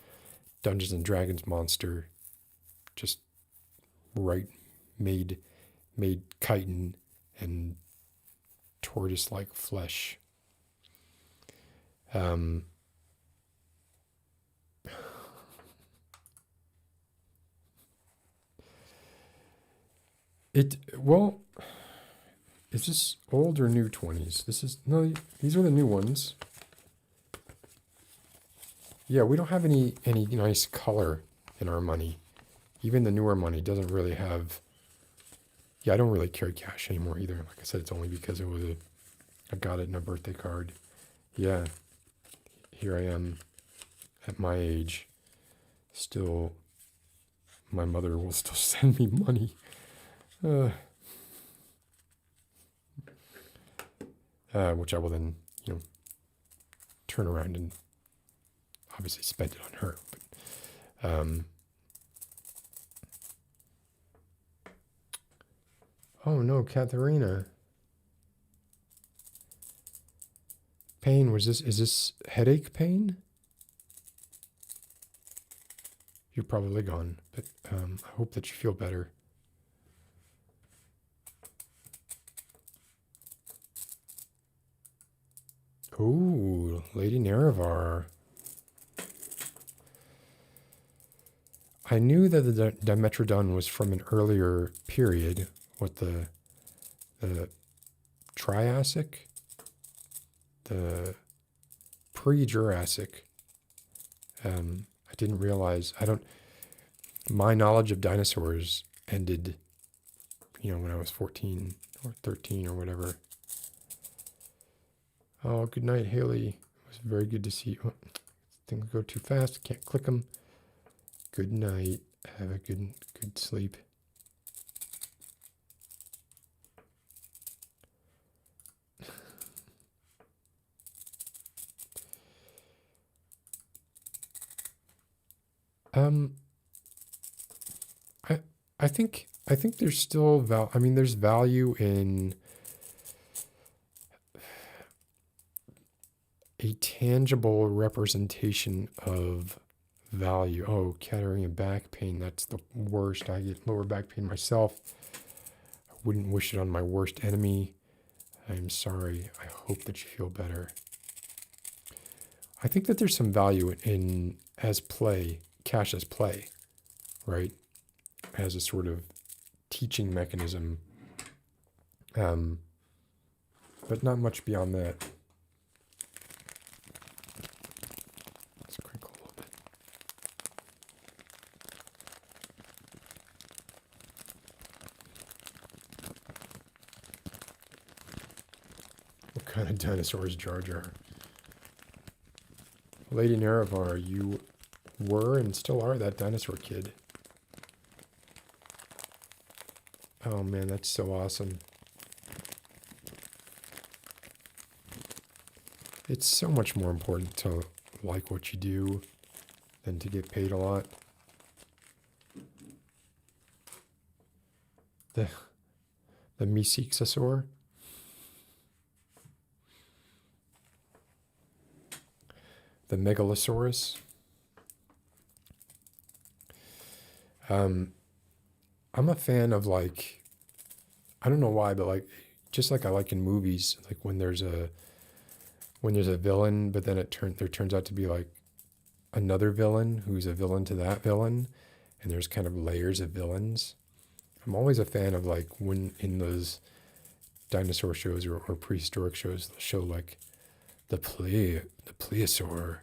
Dungeons and Dragons monster. Just right, made chitin and tortoise-like flesh. Is this old or new 20s? No, these are the new ones. Yeah, we don't have any nice color in our money. Even the newer money doesn't really have. Yeah, I don't really carry cash anymore either. Like I said, it's only because I got it in a birthday card. Yeah, here I am at my age. Still, my mother will still send me money. Which I will then, turn around and obviously spend it on her. But, oh no, Katharina. Pain, is this headache pain? You're probably gone, but I hope that you feel better. Ooh, Lady Nerevar. I knew that the Dimetrodon was from an earlier period, what the Triassic, the pre-Jurassic. I didn't realize, my knowledge of dinosaurs ended, when I was 14 or 13 or whatever. Oh, good night, Haley. It was very good to see you. Oh, things go too fast. Can't click them. Good night. Have a good sleep. I think there's still there's value in a tangible representation of value. Oh, carrying back pain, that's the worst. I get lower back pain myself. I wouldn't wish it on my worst enemy. I'm sorry. I hope that you feel better. I think that there's some value in as play, cash as play, right? As a sort of teaching mechanism, but not much beyond that. Let's crinkle a little bit. What kind of dinosaur is Jar Jar? Lady Nerevar, you were and still are that dinosaur kid. Oh man, that's so awesome. It's so much more important to like what you do than to get paid a lot. The Meeseeksasaur. The Megalosaurus. I'm a fan of, like, I don't know why, but like, just like I like in movies, like when there's a villain, but then there turns out to be like another villain who's a villain to that villain, and there's kind of layers of villains. I'm always a fan of, like, when in those dinosaur shows or prehistoric shows, they'll show like the plesiosaur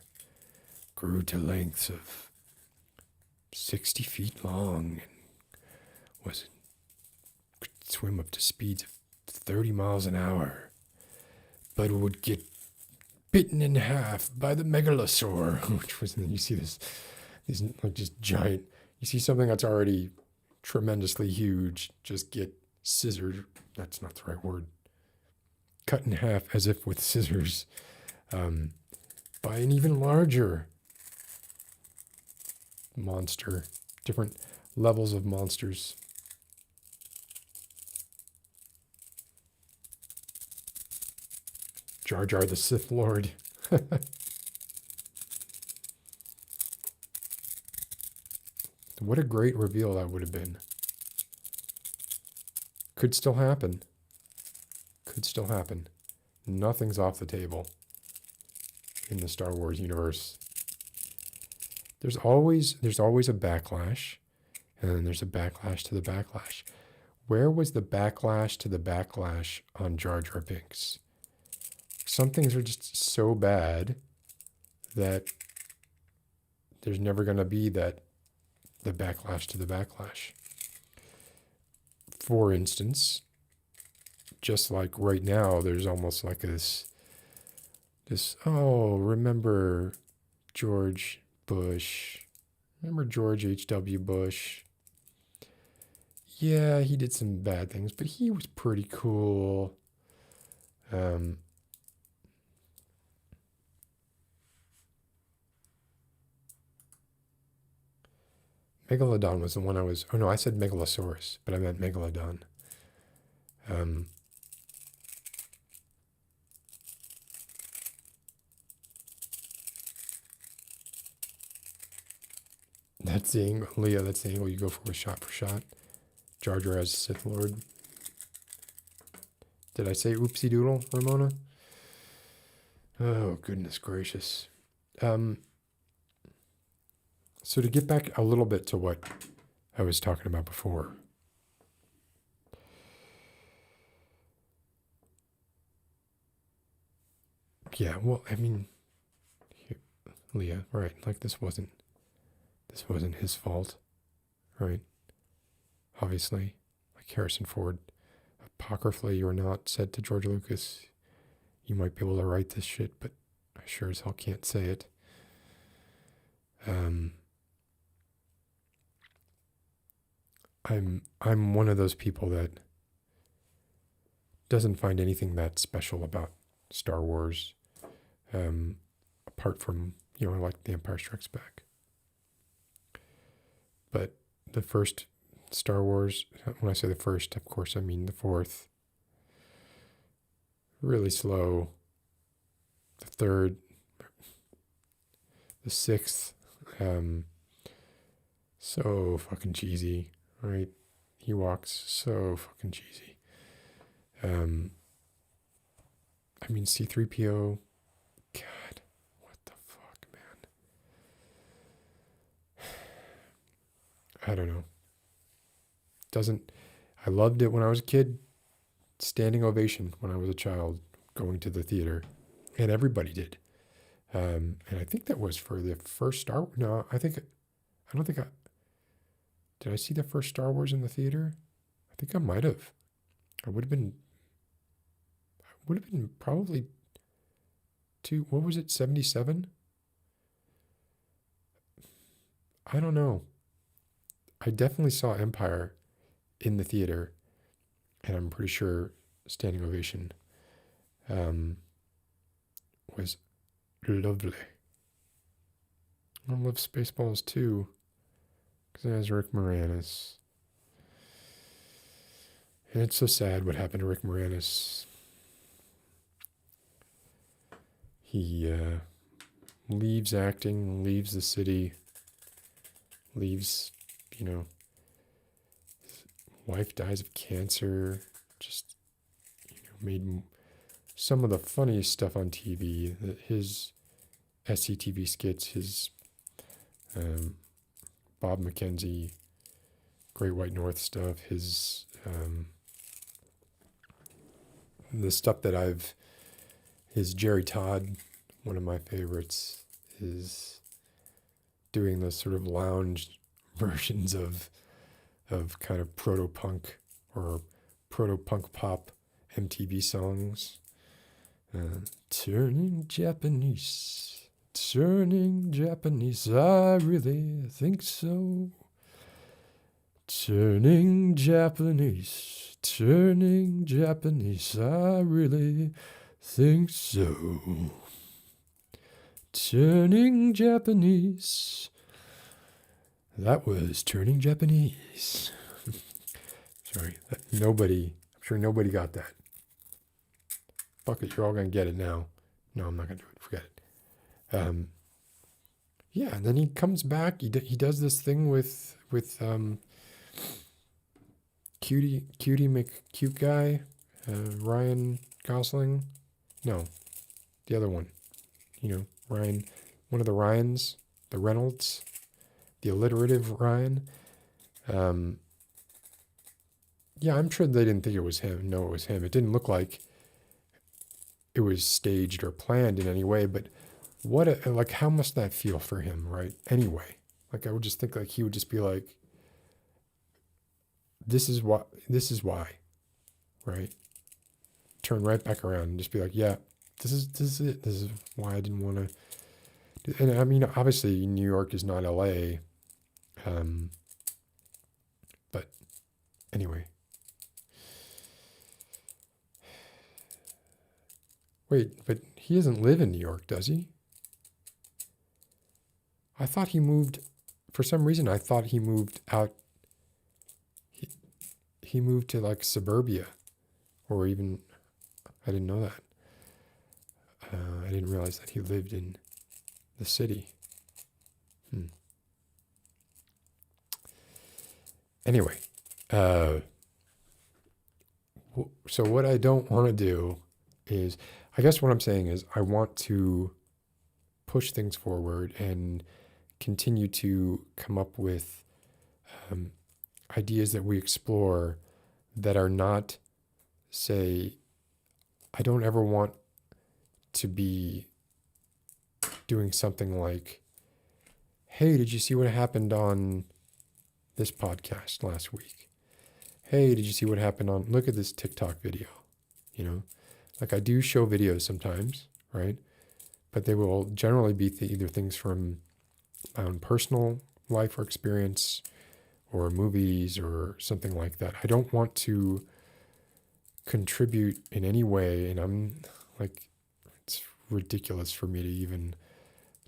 grew to lengths of 60 feet long and could swim up to speeds of 30 miles an hour, but would get bitten in half by the megalosaur, which was, and then you see these like just giant, you see something that's already tremendously huge just get scissored, that's not the right word, cut in half as if with scissors, by an even larger monster. Different levels of monsters. Jar Jar the Sith Lord. What a great reveal that would have been. Could still happen. Could still happen. Nothing's off the table in the Star Wars universe. There's always a backlash, and then there's a backlash to the backlash. Where was the backlash to the backlash on Jar Jar Binks? Some things are just so bad that there's never going to be the backlash to the backlash. For instance, just like right now, there's almost like this, oh, remember George Bush? Remember George H.W. Bush? Yeah, he did some bad things, but he was pretty cool. Megalodon was the one I said Megalosaurus, but I meant Megalodon. That's the angle, Leah, that's the angle you go for shot. Jar Jar as Sith Lord. Did I say oopsie doodle, Ramona? Oh, goodness gracious. So to get back a little bit to what I was talking about before. Yeah, well, I mean, Leah, right, like this wasn't his fault, right? Obviously, like Harrison Ford, apocryphally or not, said to George Lucas, you might be able to write this shit, but I sure as hell can't say it. I'm one of those people that doesn't find anything that special about Star Wars, apart from, I like The Empire Strikes Back. But the first Star Wars, when I say the first, of course, I mean the fourth. Really slow. The third, the sixth, so fucking cheesy, right? Ewoks, so fucking cheesy. I mean, C-3PO, God, what the fuck, man? I don't know. I loved it when I was a kid. Standing ovation when I was a child going to the theater. And everybody did. And I think that was for the first Star Wars. No, did I see the first Star Wars in the theater? I think I might have. I would have been probably what was it, 77? I don't know. I definitely saw Empire in the theater, and I'm pretty sure standing ovation was lovely. I love Spaceballs too, because it has Rick Moranis. And it's so sad what happened to Rick Moranis. He leaves acting, leaves the city, leaves, his wife dies of cancer, just, made some of the funniest stuff on TV. His SCTV skits, his Bob McKenzie, Great White North stuff, his the stuff that his Jerry Todd, one of my favorites, is doing the sort of lounge versions of kind of proto-punk or proto-punk pop MTV songs. Turning Japanese, I really think so. Turning Japanese, I really think so. Turning Japanese. That was Turning Japanese. Sorry, I'm sure nobody got that. Fuck it, you're all going to get it now. No, I'm not going to do it. Forget it. Yeah, and then he comes back. He does this thing with cute guy, Ryan Gosling. No, the other one. Ryan, one of the Ryans, the Reynolds, the alliterative Ryan. Yeah, I'm sure they didn't think it was him. No, it was him. It didn't look like it was staged or planned in any way, but how must that feel for him, right? Anyway, I would just think he would just be like, this is why, right? Turn right back around and just be like, yeah, this is it. This is why I didn't want to. And I mean, obviously New York is not LA. But anyway. Wait, but he doesn't live in New York, does he? I thought he moved, for some reason, I thought he moved out. He moved to suburbia, or even, I didn't know that. I didn't realize that he lived in the city. Anyway, so what I don't want to do is, I guess what I'm saying is I want to push things forward and continue to come up with ideas that we explore that are not, say, I don't ever want to be doing something like, hey, did you see what happened on this podcast last week? Hey, did you see what happened look at this TikTok video? I do show videos sometimes, right? But they will generally be either things from my own personal life or experience or movies or something like that. I don't want to contribute in any way, and I'm it's ridiculous for me to even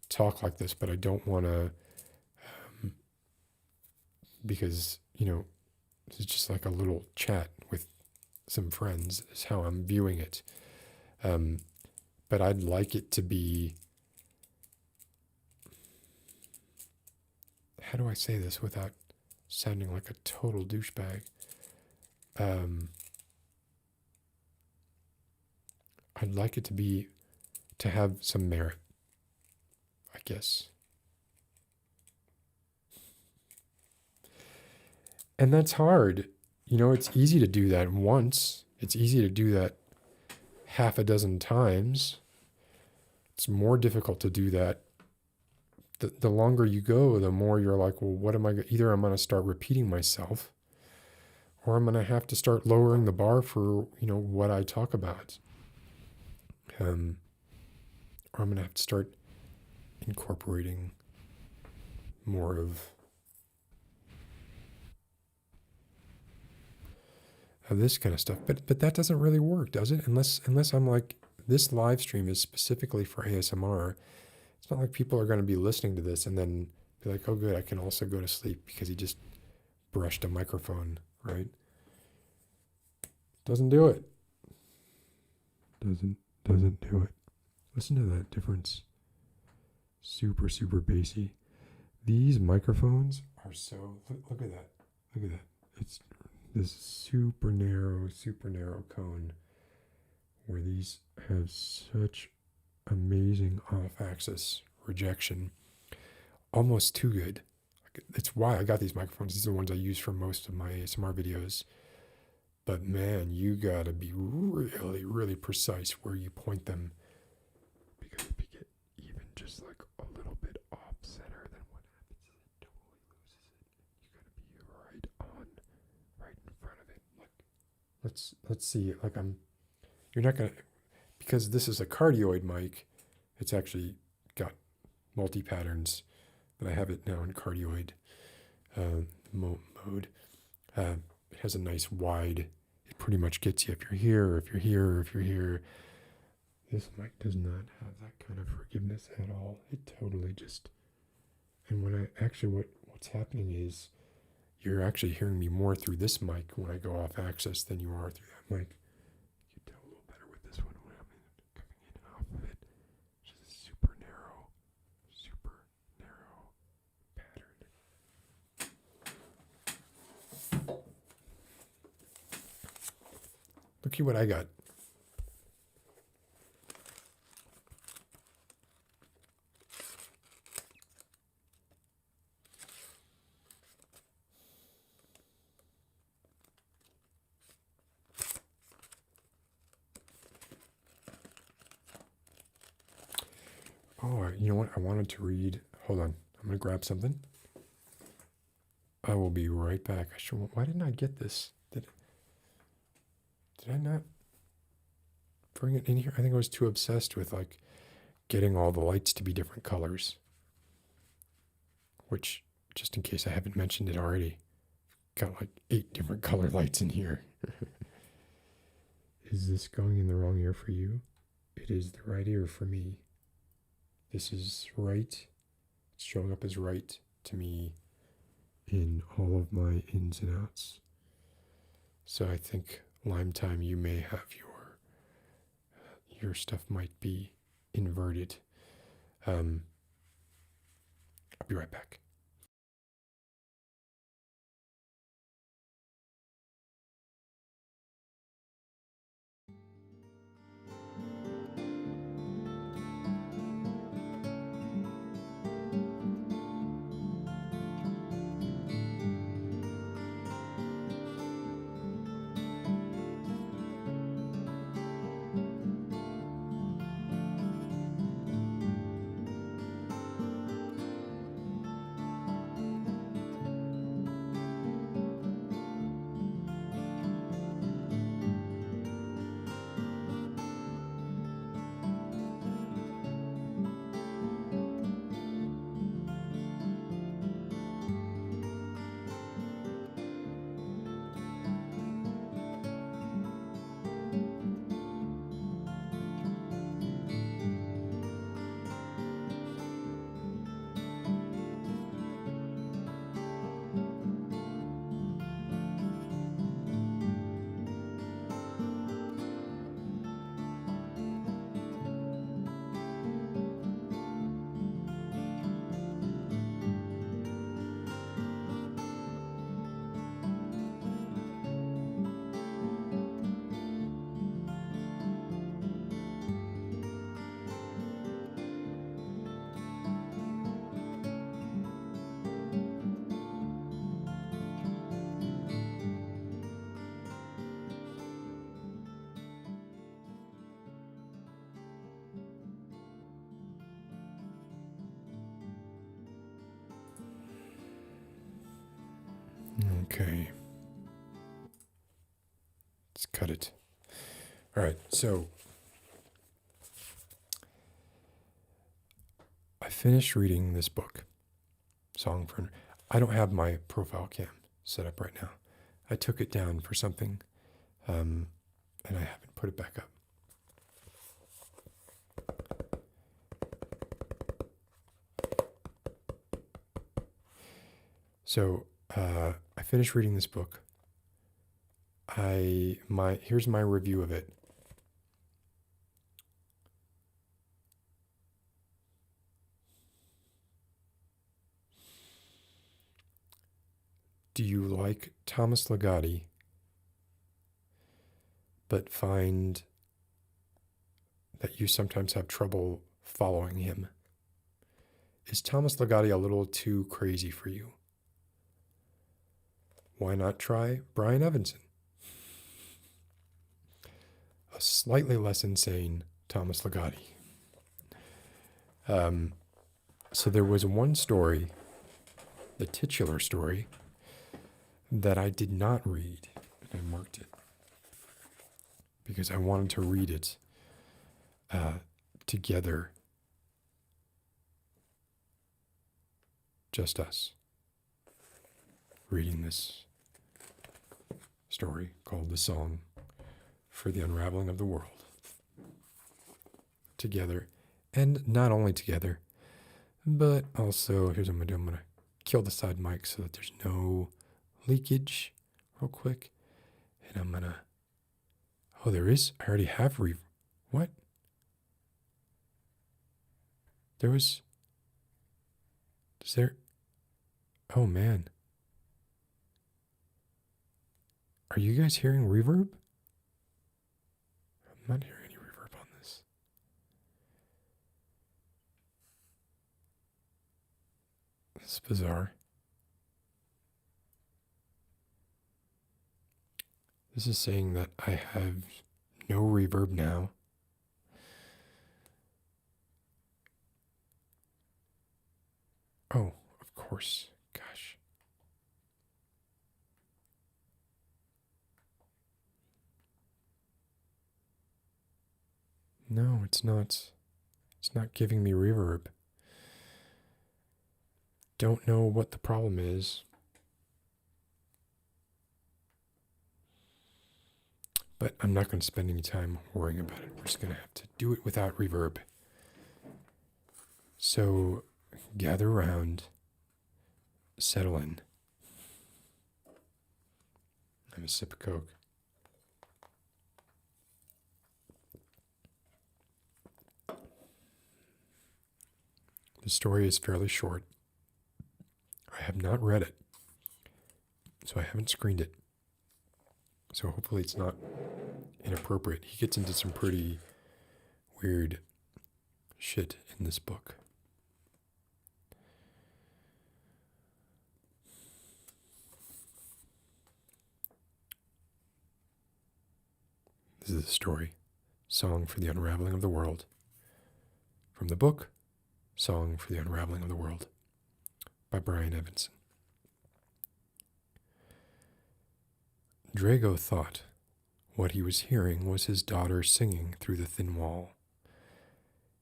talk like this, but I don't want to, because, this is just a little chat with some friends is how I'm viewing it. But I'd like it to be, how do I say this without sounding like a total douchebag? I'd like it to have some merit, I guess. And that's hard. It's easy to do that once. It's easy to do that half a dozen times. It's more difficult to do that. The longer you go, the more you're like, well, what am I? Either I'm going to start repeating myself, or I'm going to have to start lowering the bar for, what I talk about. Or I'm going to have to start incorporating more of this kind of stuff. But that doesn't really work, does it? Unless I'm like, this live stream is specifically for ASMR. It's not like people are going to be listening to this and then be like, oh, good, I can also go to sleep because he just brushed a microphone, right? Doesn't do it. Doesn't do it. Listen to that difference. Super, super bassy. These microphones are so, look at that. Look at that. It's this super narrow cone where these have such amazing off-axis rejection. Almost too good. It's why I got these microphones. These are the ones I use for most of my ASMR videos. But man, you gotta be really, really precise where you point them. Because if you get even just like a little bit off center, then what happens is it totally loses it. You gotta be right in front of it. Like, let's see. Like you're not gonna, because this is a cardioid mic. It's actually got multi-patterns, but I have it now in cardioid mode. It has a nice wide, it pretty much gets you if you're here, or if you're here, or if you're here. This mic does not have that kind of forgiveness at all. It totally just, and what's happening is you're actually hearing me more through this mic when I go off axis than you are through that mic. You can tell a little better with this one when I'm coming in and off of it. Just super narrow pattern. Look at what I got. Oh, you know what? I wanted to read. Hold on. I'm going to grab something. I will be right back. Why didn't I get this? Did I not bring it in here? I think I was too obsessed with like getting all the lights to be different colors. Which, just in case I haven't mentioned it already, got like 8 different color lights in here. Is this going in the wrong ear for you? It is the right ear for me. This is right. It's showing up as right to me in all of my ins and outs. So I think Lime Time, you may have your stuff might be inverted. I'll be right back. Let's cut it. All right, so I finished reading this book, Song for... I don't have my profile cam set up right now. I took it down for something, and I haven't put it back up. So I finished reading this book. Here's my review of it. Do you like Thomas Ligotti, but find that you sometimes have trouble following him? Is Thomas Ligotti a little too crazy for you? Why not try Brian Evenson? A slightly less insane Thomas Ligotti. So there was one story, the titular story, that I did not read, and I marked it because I wanted to read it together, just us, reading this story called The Song for the Unravelling of the World, together, and not only together, but also, here's what I'm going to kill the side mic so that there's no leakage real quick, and I'm going to, oh, there is, I already have what? Is there, oh man. Are you guys hearing reverb? I'm not hearing any reverb on this. This is bizarre. This is saying that I have no reverb now. Oh, of course. Gosh. No, it's not. It's not giving me reverb. Don't know what the problem is. But I'm not going to spend any time worrying about it. We're just going to have to do it without reverb. So, gather around, settle in. Have a sip of Coke. The story is fairly short. I have not read it, so I haven't screened it. So hopefully it's not inappropriate. He gets into some pretty weird shit in this book. This is the story, Song for the Unravelling of the World, from the book, Song for the Unravelling of the World, by Brian Evenson. Drago thought what he was hearing was his daughter singing through the thin wall.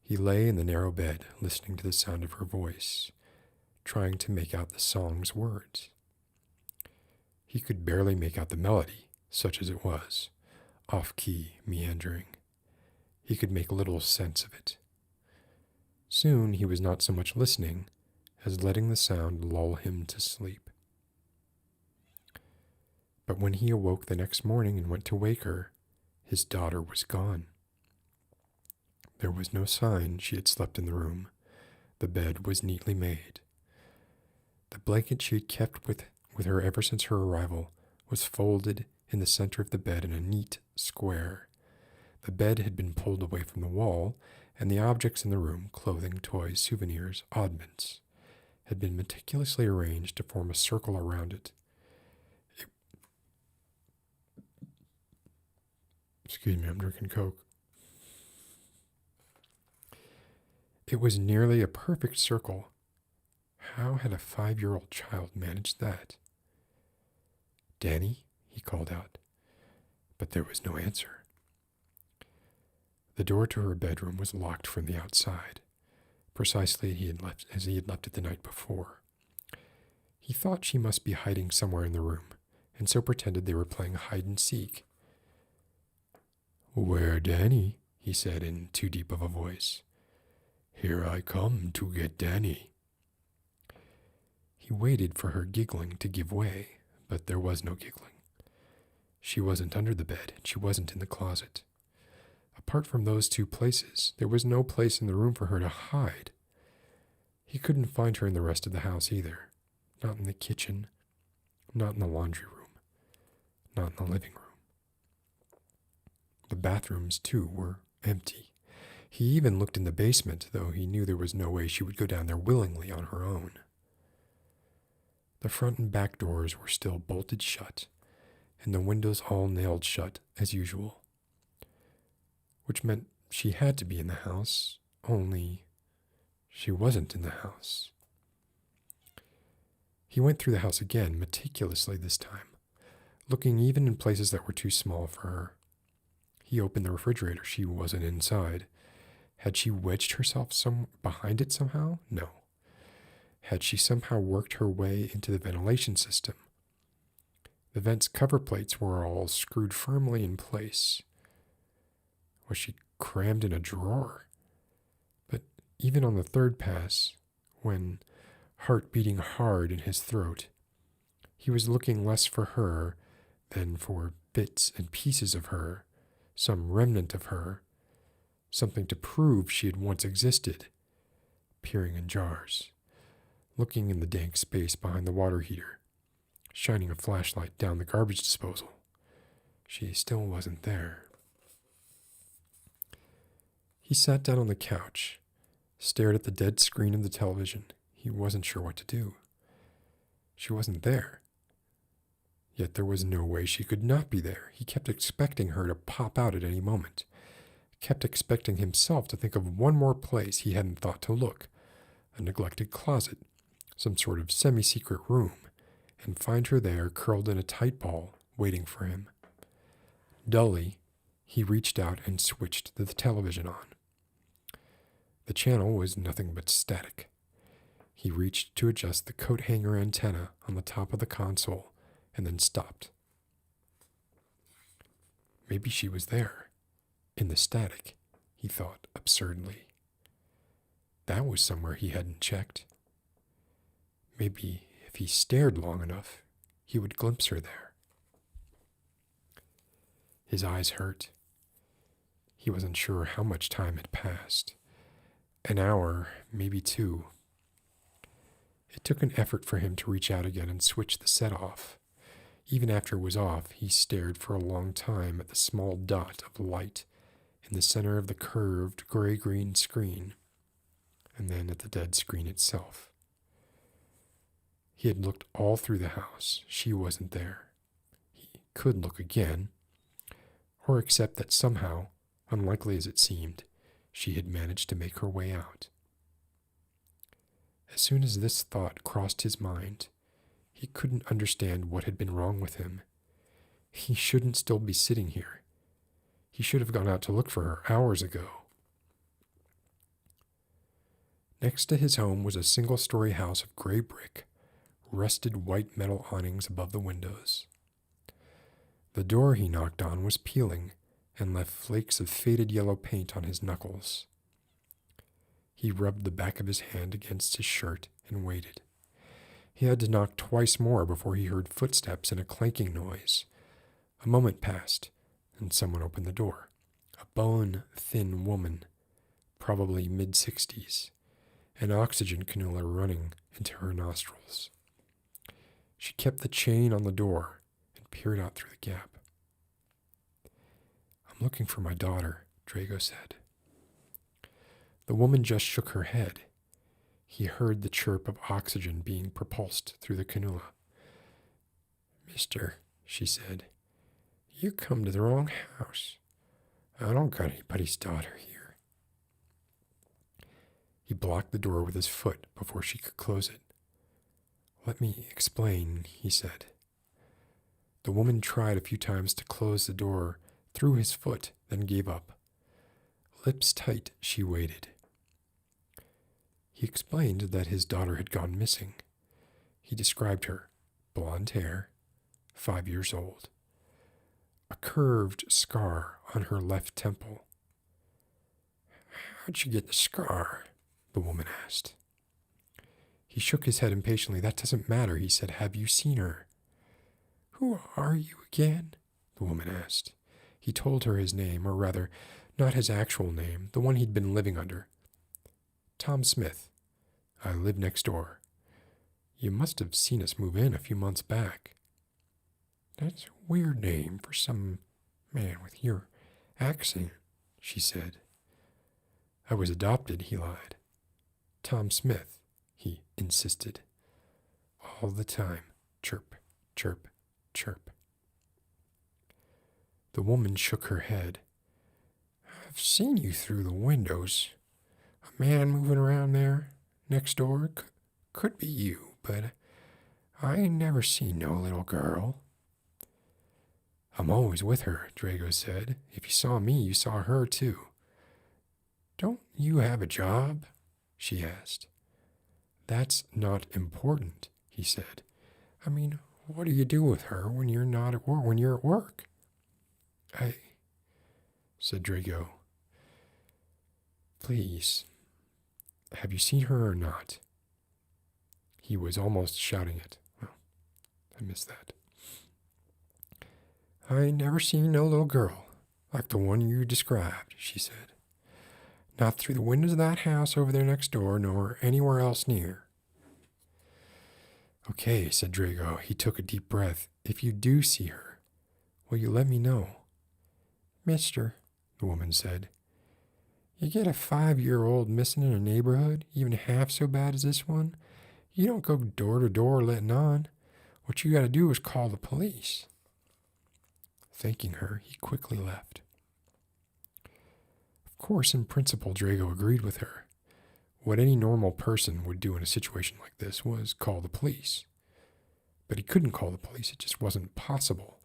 He lay in the narrow bed, listening to the sound of her voice, trying to make out the song's words. He could barely make out the melody, such as it was, off-key, meandering. He could make little sense of it. Soon he was not so much listening as letting the sound lull him to sleep. But when he awoke the next morning and went to wake her, his daughter was gone. There was no sign she had slept in the room. The bed was neatly made. The blanket she had kept with her ever since her arrival was folded in the center of the bed in a neat square. The bed had been pulled away from the wall, and the objects in the room, clothing, toys, souvenirs, oddments, had been meticulously arranged to form a circle around it. Excuse me, I'm drinking Coke. It was nearly a perfect circle. How had a 5-year-old child managed that? "Danny," he called out. but there was no answer. The door to her bedroom was locked from the outside, precisely as he had left it the night before. He thought she must be hiding somewhere in the room, and so pretended they were playing hide and seek. "Where, Danny?" he said in too deep of a voice. "Here I come to get Danny." He waited for her giggling to give way, but there was no giggling. She wasn't under the bed, and she wasn't in the closet. Apart from those two places, there was no place in the room for her to hide. He couldn't find her in the rest of the house either. Not in the kitchen, not in the laundry room, not in the living room. The bathrooms, too, were empty. He even looked in the basement, though he knew there was no way she would go down there willingly on her own. The front and back doors were still bolted shut, and the windows all nailed shut as usual, which meant she had to be in the house, only she wasn't in the house. He went through the house again, meticulously this time, looking even in places that were too small for her. He opened the refrigerator. She wasn't inside. Had she wedged herself behind it somehow? No. Had she somehow worked her way into the ventilation system? The vent's cover plates were all screwed firmly in place. Was she crammed in a drawer? But even on the third pass, when heart beating hard in his throat, he was looking less for her than for bits and pieces of her, some remnant of her, something to prove she had once existed, peering in jars, looking in the dank space behind the water heater, shining a flashlight down the garbage disposal. She still wasn't there. He sat down on the couch, stared at the dead screen of the television. He wasn't sure what to do. She wasn't there. Yet there was no way she could not be there. He kept expecting her to pop out at any moment. Kept expecting himself to think of one more place he hadn't thought to look, a neglected closet, some sort of semi-secret room, and find her there curled in a tight ball, waiting for him. Dully, he reached out and switched the television on. The channel was nothing but static. He reached to adjust the coat hanger antenna on the top of the console, and then stopped. Maybe she was there, in the static, he thought absurdly. That was somewhere he hadn't checked. Maybe if he stared long enough, he would glimpse her there. His eyes hurt. He wasn't sure how much time had passed. An hour, maybe 2. It took an effort for him to reach out again and switch the set off. Even after it was off, he stared for a long time at the small dot of light in the center of the curved gray-green screen, and then at the dead screen itself. He had looked all through the house. She wasn't there. He could look again, or accept that somehow, unlikely as it seemed, she had managed to make her way out. As soon as this thought crossed his mind, he couldn't understand what had been wrong with him. He shouldn't still be sitting here. He should have gone out to look for her hours ago. Next to his home was a single-story house of gray brick, rusted white metal awnings above the windows. The door he knocked on was peeling and left flakes of faded yellow paint on his knuckles. He rubbed the back of his hand against his shirt and waited. He had to knock twice more before he heard footsteps and a clanking noise. A moment passed, and someone opened the door. A bone-thin woman, probably mid-60s, an oxygen cannula running into her nostrils. She kept the chain on the door and peered out through the gap. "I'm looking for my daughter," Drago said. The woman just shook her head. He heard the chirp of oxygen being propulsed through the cannula. "Mister," she said, "you come to the wrong house. I don't got anybody's daughter here." He blocked the door with his foot before she could close it. "Let me explain," he said. The woman tried a few times to close the door through his foot, then gave up. Lips tight, she waited. He explained that his daughter had gone missing. He described her, blonde hair, 5 years old, a curved scar on her left temple. How'd you get the scar? The woman asked. He shook his head impatiently. That doesn't matter, he said. Have you seen her? Who are you again? The woman asked. He told her his name, or rather, not his actual name, the one he'd been living under. Tom Smith. I live next door. You must have seen us move in a few months back. That's a weird name for some man with your accent, she said. I was adopted, he lied. Tom Smith, he insisted. All the time. Chirp, chirp, chirp. The woman shook her head. I've seen you through the windows. A man moving around there next door could be you, but I ain't never seen no little girl. I'm always with her, Drago said. If you saw me, you saw her too. Don't you have a job? She asked. That's not important, he said. I mean, what do you do with her when you're not at work? When you're at work? Said Drago. Please, have you seen her or not? He was almost shouting it. Well, I missed that. I ain't never seen no little girl like the one you described, she said. Not through the windows of that house over there next door, nor anywhere else near. Okay, said Drago. He took a deep breath. If you do see her, will you let me know? Mister, the woman said, you get a 5-year-old missing in a neighborhood, even half so bad as this one, you don't go door to door letting on. What you got to do is call the police. Thanking her, he quickly left. Of course, in principle, Drago agreed with her. What any normal person would do in a situation like this was call the police. But he couldn't call the police, it just wasn't possible.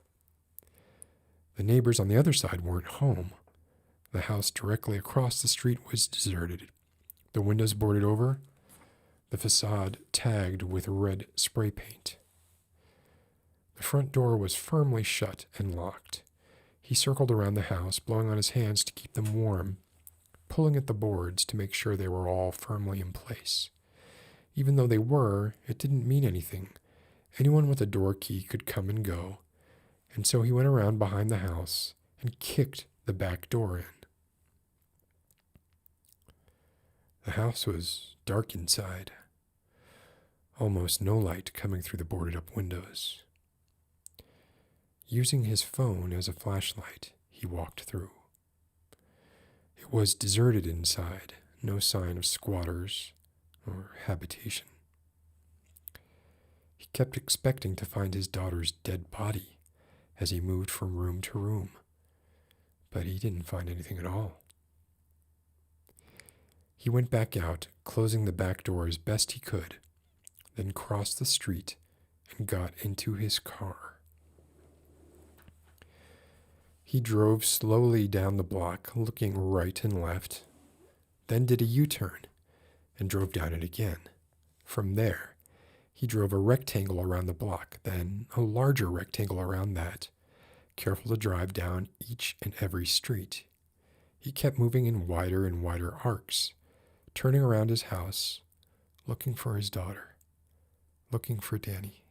The neighbors on the other side weren't home. The house directly across the street was deserted. The windows boarded over, the facade tagged with red spray paint. The front door was firmly shut and locked. He circled around the house, blowing on his hands to keep them warm, pulling at the boards to make sure they were all firmly in place. Even though they were, it didn't mean anything. Anyone with a door key could come and go, and so he went around behind the house and kicked the back door in. The house was dark inside, almost no light coming through the boarded-up windows. Using his phone as a flashlight, he walked through. It was deserted inside, no sign of squatters or habitation. He kept expecting to find his daughter's dead body as he moved from room to room, but he didn't find anything at all. He went back out, closing the back door as best he could, then crossed the street and got into his car. He drove slowly down the block, looking right and left, then did a U-turn and drove down it again. From there, he drove a rectangle around the block, then a larger rectangle around that, careful to drive down each and every street. He kept moving in wider and wider arcs, turning around his house, looking for his daughter, looking for Danny.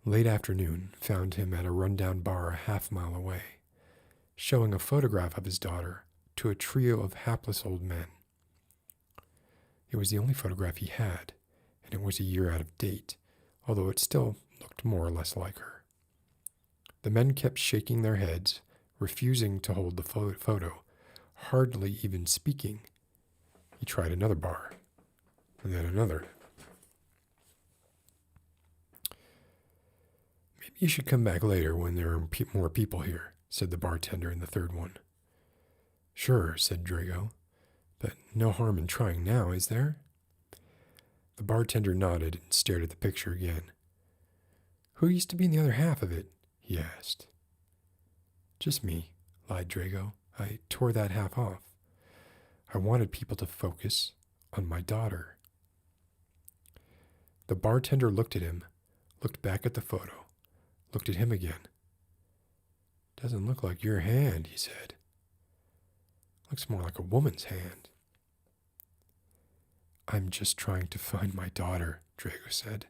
Late afternoon found him at a rundown bar a half-mile away, showing a photograph of his daughter to a trio of hapless old men. It was the only photograph he had, and it was a year out of date, although it still looked more or less like her. The men kept shaking their heads, refusing to hold the photo, hardly even speaking. He tried another bar, and then another. Maybe you should come back later when there are more people here, said the bartender in the third one. Sure, said Drago, but no harm in trying now, is there? The bartender nodded and stared at the picture again. Who used to be in the other half of it? He asked. Just me, lied Drago. I tore that half off. I wanted people to focus on my daughter. The bartender looked at him, looked back at the photo, looked at him again. Doesn't look like your hand, he said. Looks more like a woman's hand. I'm just trying to find my daughter, Drago said.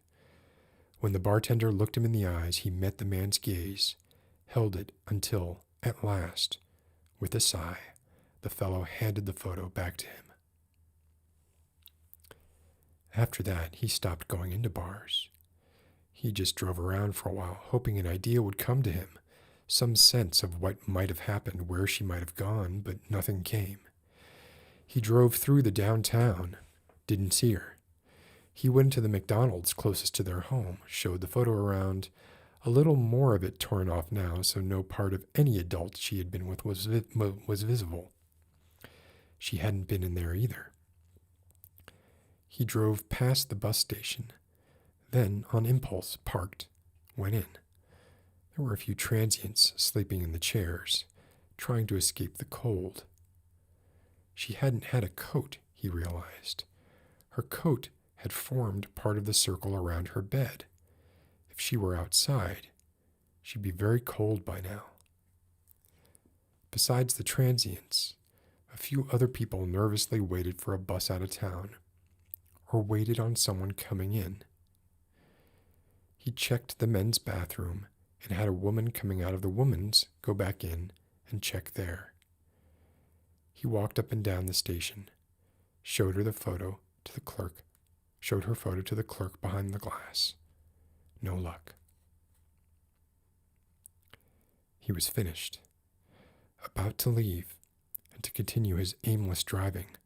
When the bartender looked him in the eyes, he met the man's gaze, held it until, at last, with a sigh, the fellow handed the photo back to him. After that, he stopped going into bars. He just drove around for a while, hoping an idea would come to him, some sense of what might have happened, where she might have gone, but nothing came. He drove through the downtown, didn't see her. He went to the McDonald's closest to their home, showed the photo around, a little more of it torn off now, so no part of any adult she had been with was visible. She hadn't been in there either. He drove past the bus station, then, on impulse, parked, went in. There were a few transients sleeping in the chairs, trying to escape the cold. She hadn't had a coat, he realized. Her coat had formed part of the circle around her bed. If she were outside, she'd be very cold by now. Besides the transients, a few other people nervously waited for a bus out of town, or waited on someone coming in. He checked the men's bathroom and had a woman coming out of the woman's go back in and check there. He walked up and down the station, showed her photo to the clerk behind the glass. No luck. He was finished, about to leave and to continue his aimless driving,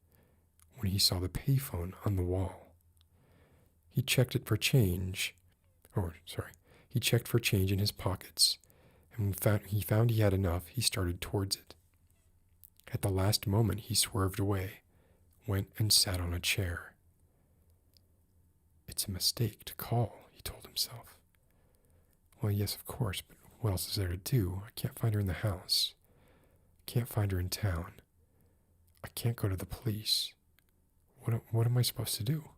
when he saw the payphone on the wall. He checked for change in his pockets, and when he found he had enough, he started towards it. At the last moment, he swerved away, went and sat on a chair. It's a mistake to call, he told himself. Well, yes, of course, but what else is there to do? I can't find her in the house. I can't find her in town. I can't go to the police. What am I supposed to do?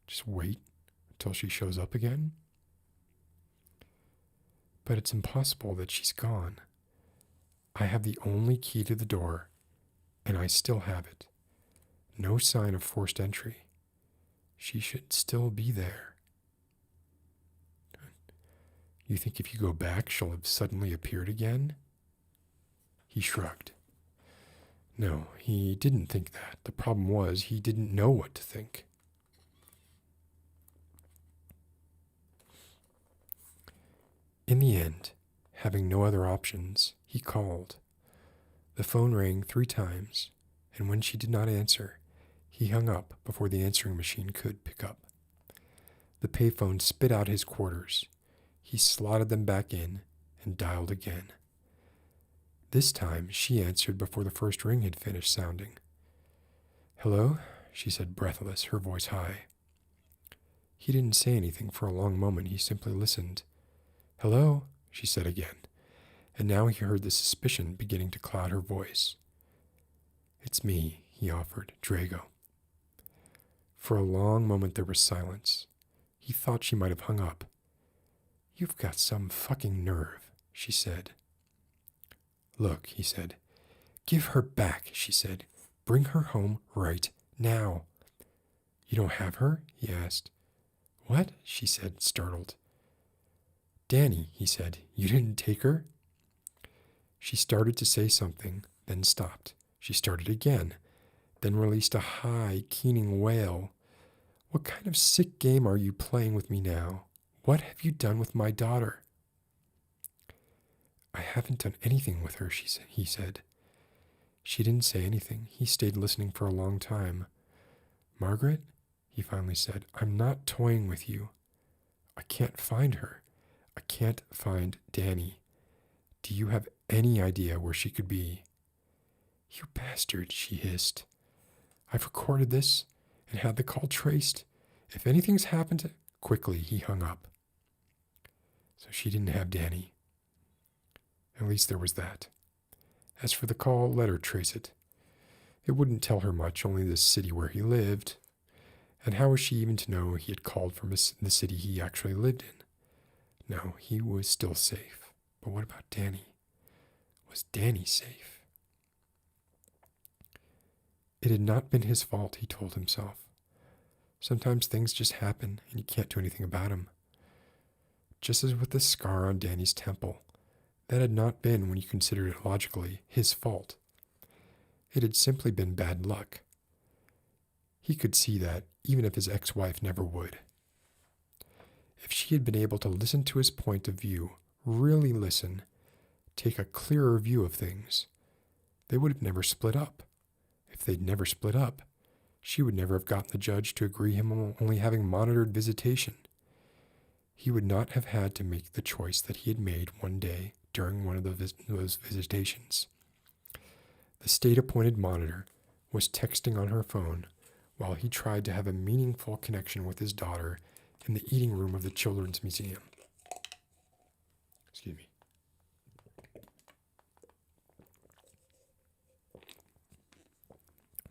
Just wait until she shows up again? But it's impossible that she's gone. I have the only key to the door, and I still have it. No sign of forced entry. She should still be there. You think if you go back, she'll have suddenly appeared again? He shrugged. No, he didn't think that. The problem was he didn't know what to think. In the end, having no other options, he called. The phone rang 3 times, and when she did not answer, he hung up before the answering machine could pick up. The payphone spit out his quarters. He slotted them back in and dialed again. This time, she answered before the first ring had finished sounding. Hello, she said, breathless, her voice high. He didn't say anything for a long moment. He simply listened. Hello, she said again, and now he heard the suspicion beginning to cloud her voice. It's me, he offered, Drago. For a long moment there was silence. He thought she might have hung up. You've got some fucking nerve, she said. Look, he said. Give her back, she said. Bring her home right now. You don't have her? He asked. What? She said, startled. Danny, he said. You didn't take her? She started to say something, then stopped. She started again, then released a high, keening wail. What kind of sick game are you playing with me now? What have you done with my daughter? I haven't done anything with her, he said. She didn't say anything. He stayed listening for a long time. Margaret, he finally said, I'm not toying with you. I can't find her. I can't find Danny. Do you have any idea where she could be? You bastard, she hissed. I've recorded this and had the call traced. If anything's happened, quickly he hung up. So she didn't have Danny. At least there was that. As for the call, let her trace it. It wouldn't tell her much, only the city where he lived. And how was she even to know he had called from the city he actually lived in? No, he was still safe. But what about Danny? Was Danny safe? It had not been his fault, he told himself. Sometimes things just happen and you can't do anything about them. Just as with the scar on Danny's temple, that had not been, when you considered it logically, his fault. It had simply been bad luck. He could see that, even if his ex-wife never would. If she had been able to listen to his point of view, really listen, take a clearer view of things, they would have never split up. If they'd never split up, she would never have gotten the judge to agree him only having monitored visitation. He would not have had to make the choice that he had made one day during one of those visitations. The state-appointed monitor was texting on her phone while he tried to have a meaningful connection with his daughter in the eating room of the Children's Museum. Excuse me.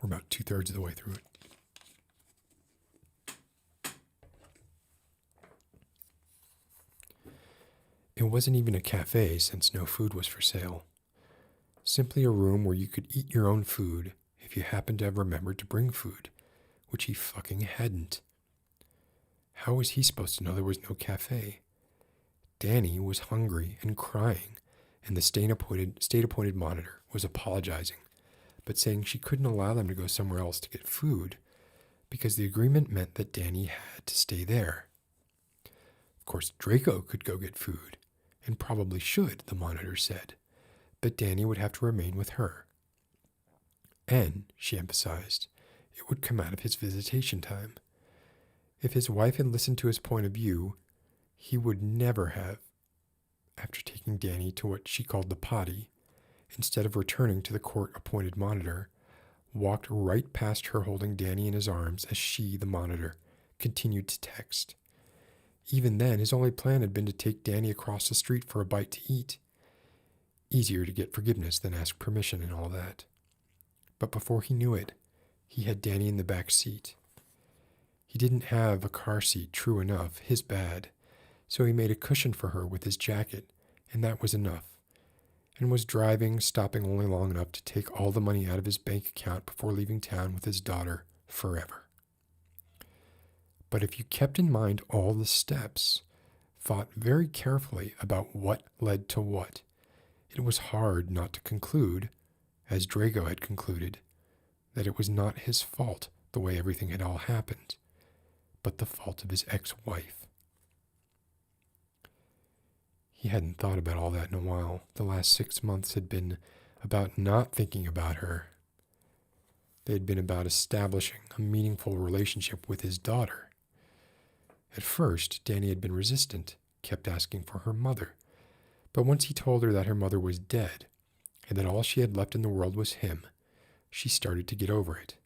We're about 2/3 of the way through it. It wasn't even a cafe since no food was for sale. Simply a room where you could eat your own food if you happened to have remembered to bring food, which he fucking hadn't. How was he supposed to know there was no cafe? Danny was hungry and crying, and the state-appointed monitor was apologizing, but saying she couldn't allow them to go somewhere else to get food because the agreement meant that Danny had to stay there. Of course, Draco could go get food, and probably should, the monitor said, but Danny would have to remain with her. And, she emphasized, it would come out of his visitation time. If his wife had listened to his point of view, he would never have, after taking Danny to what she called the potty, instead of returning to the court-appointed monitor, walked right past her holding Danny in his arms as she, the monitor, continued to text. Even then, his only plan had been to take Danny across the street for a bite to eat. Easier to get forgiveness than ask permission and all that. But before he knew it, he had Danny in the back seat. He didn't have a car seat, true enough, his bad, so he made a cushion for her with his jacket, and that was enough, and was driving, stopping only long enough to take all the money out of his bank account before leaving town with his daughter forever. But if you kept in mind all the steps, thought very carefully about what led to what, it was hard not to conclude, as Draco had concluded, that it was not his fault the way everything had all happened, but the fault of his ex-wife. He hadn't thought about all that in a while. The last 6 months had been about not thinking about her. They had been about establishing a meaningful relationship with his daughter. At first, Danny had been resistant, kept asking for her mother. But once he told her that her mother was dead, and that all she had left in the world was him, she started to get over it.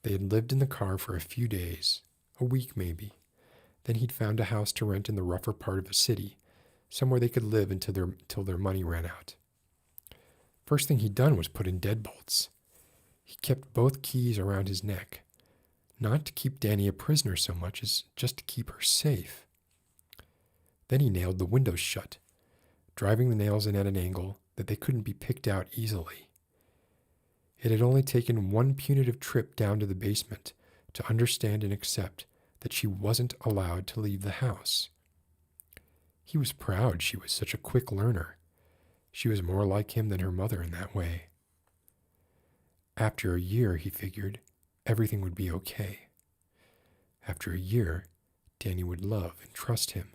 They had lived in the car for a few days, a week maybe. Then he'd found a house to rent in the rougher part of the city, somewhere they could live until their money ran out. First thing he'd done was put in deadbolts. He kept both keys around his neck, not to keep Danny a prisoner so much as just to keep her safe. Then he nailed the windows shut, driving the nails in at an angle that they couldn't be picked out easily. It had only taken one punitive trip down to the basement to understand and accept that she wasn't allowed to leave the house. He was proud she was such a quick learner. She was more like him than her mother in that way. After a year, he figured, everything would be okay. After a year, Danny would love and trust him,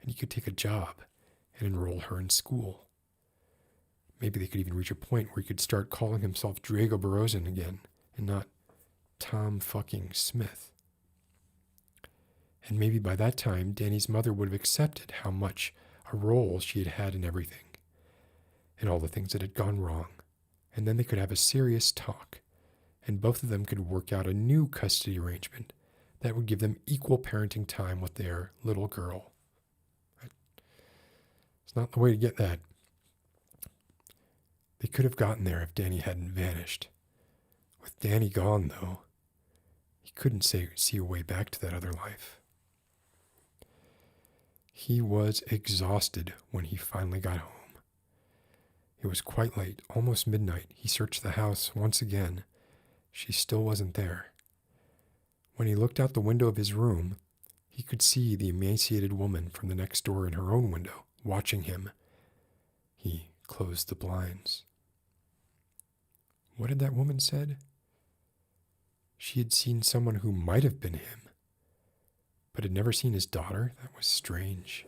and he could take a job and enroll her in school. Maybe they could even reach a point where he could start calling himself Drago Barozan again, and not Tom fucking Smith. And maybe by that time, Danny's mother would have accepted how much a role she had had in everything, and all the things that had gone wrong, and then they could have a serious talk, and both of them could work out a new custody arrangement that would give them equal parenting time with their little girl. not the way to get that. They could have gotten there if Danny hadn't vanished. With Danny gone, though, he couldn't see a way back to that other life. He was exhausted when he finally got home. It was quite late, almost midnight. He searched the house once again. She still wasn't there. When he looked out the window of his room, he could see the emaciated woman from the next door in her own window, watching him. He closed the blinds. What had that woman said? She had seen someone who might have been him, but had never seen his daughter. That was strange.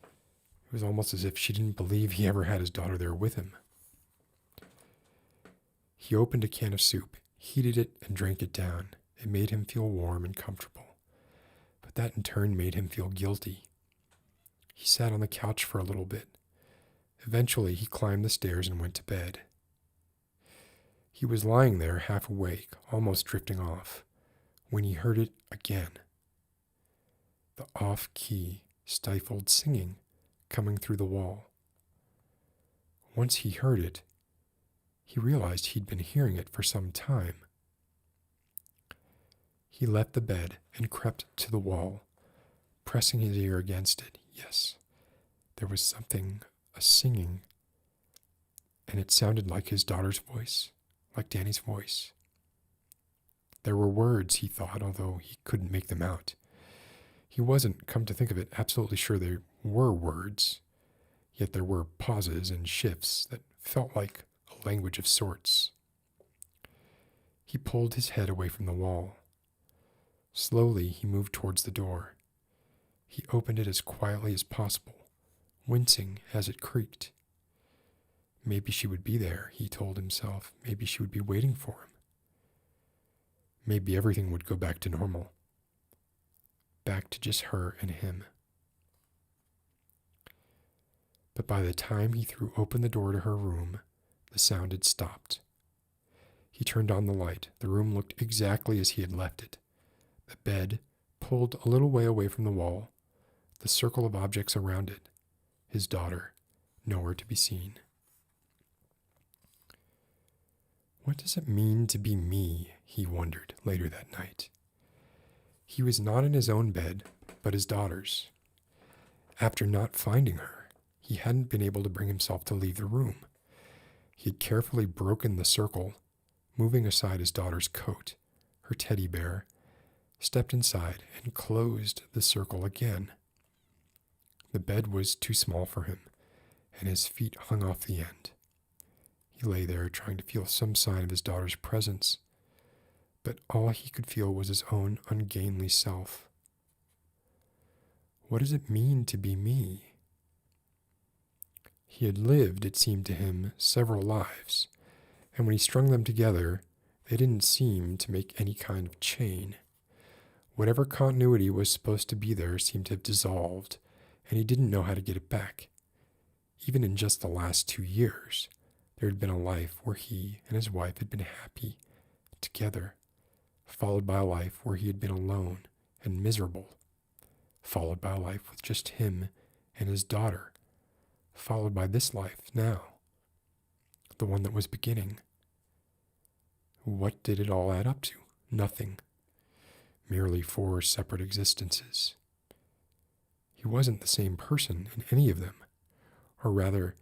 It was almost as if she didn't believe he ever had his daughter there with him. He opened a can of soup, heated it, and drank it down. It made him feel warm and comfortable, but that in turn made him feel guilty. He sat on the couch for a little bit. Eventually, he climbed the stairs and went to bed. He was lying there, half awake, almost drifting off, when he heard it again. The off-key, stifled singing coming through the wall. Once he heard it, he realized he'd been hearing it for some time. He left the bed and crept to the wall, pressing his ear against it. Yes, there was something, a singing, and it sounded like his daughter's voice, like Danny's voice. There were words, he thought, although he couldn't make them out. He wasn't, come to think of it, absolutely sure there were words, yet there were pauses and shifts that felt like a language of sorts. He pulled his head away from the wall. Slowly, he moved towards the door. He opened it as quietly as possible, wincing as it creaked. Maybe she would be there, he told himself. Maybe she would be waiting for him. Maybe everything would go back to normal. Back to just her and him. But by the time he threw open the door to her room, the sound had stopped. He turned on the light. The room looked exactly as he had left it. The bed, pulled a little way away from the wall, the circle of objects around it, his daughter, nowhere to be seen. What does it mean to be me? He wondered later that night. He was not in his own bed, but his daughter's. After not finding her, he hadn't been able to bring himself to leave the room. He had carefully broken the circle, moving aside his daughter's coat, her teddy bear, stepped inside and closed the circle again. The bed was too small for him, and his feet hung off the end. He lay there trying to feel some sign of his daughter's presence, but all he could feel was his own ungainly self. What does it mean to be me? He had lived, it seemed to him, several lives, and when he strung them together, they didn't seem to make any kind of chain. Whatever continuity was supposed to be there seemed to have dissolved, and he didn't know how to get it back. Even in just the last 2 years, there had been a life where he and his wife had been happy, together, followed by a life where he had been alone and miserable, followed by a life with just him and his daughter, followed by this life now, the one that was beginning. What did it all add up to? Nothing. Merely 4 separate existences. He wasn't the same person in any of them, or rather,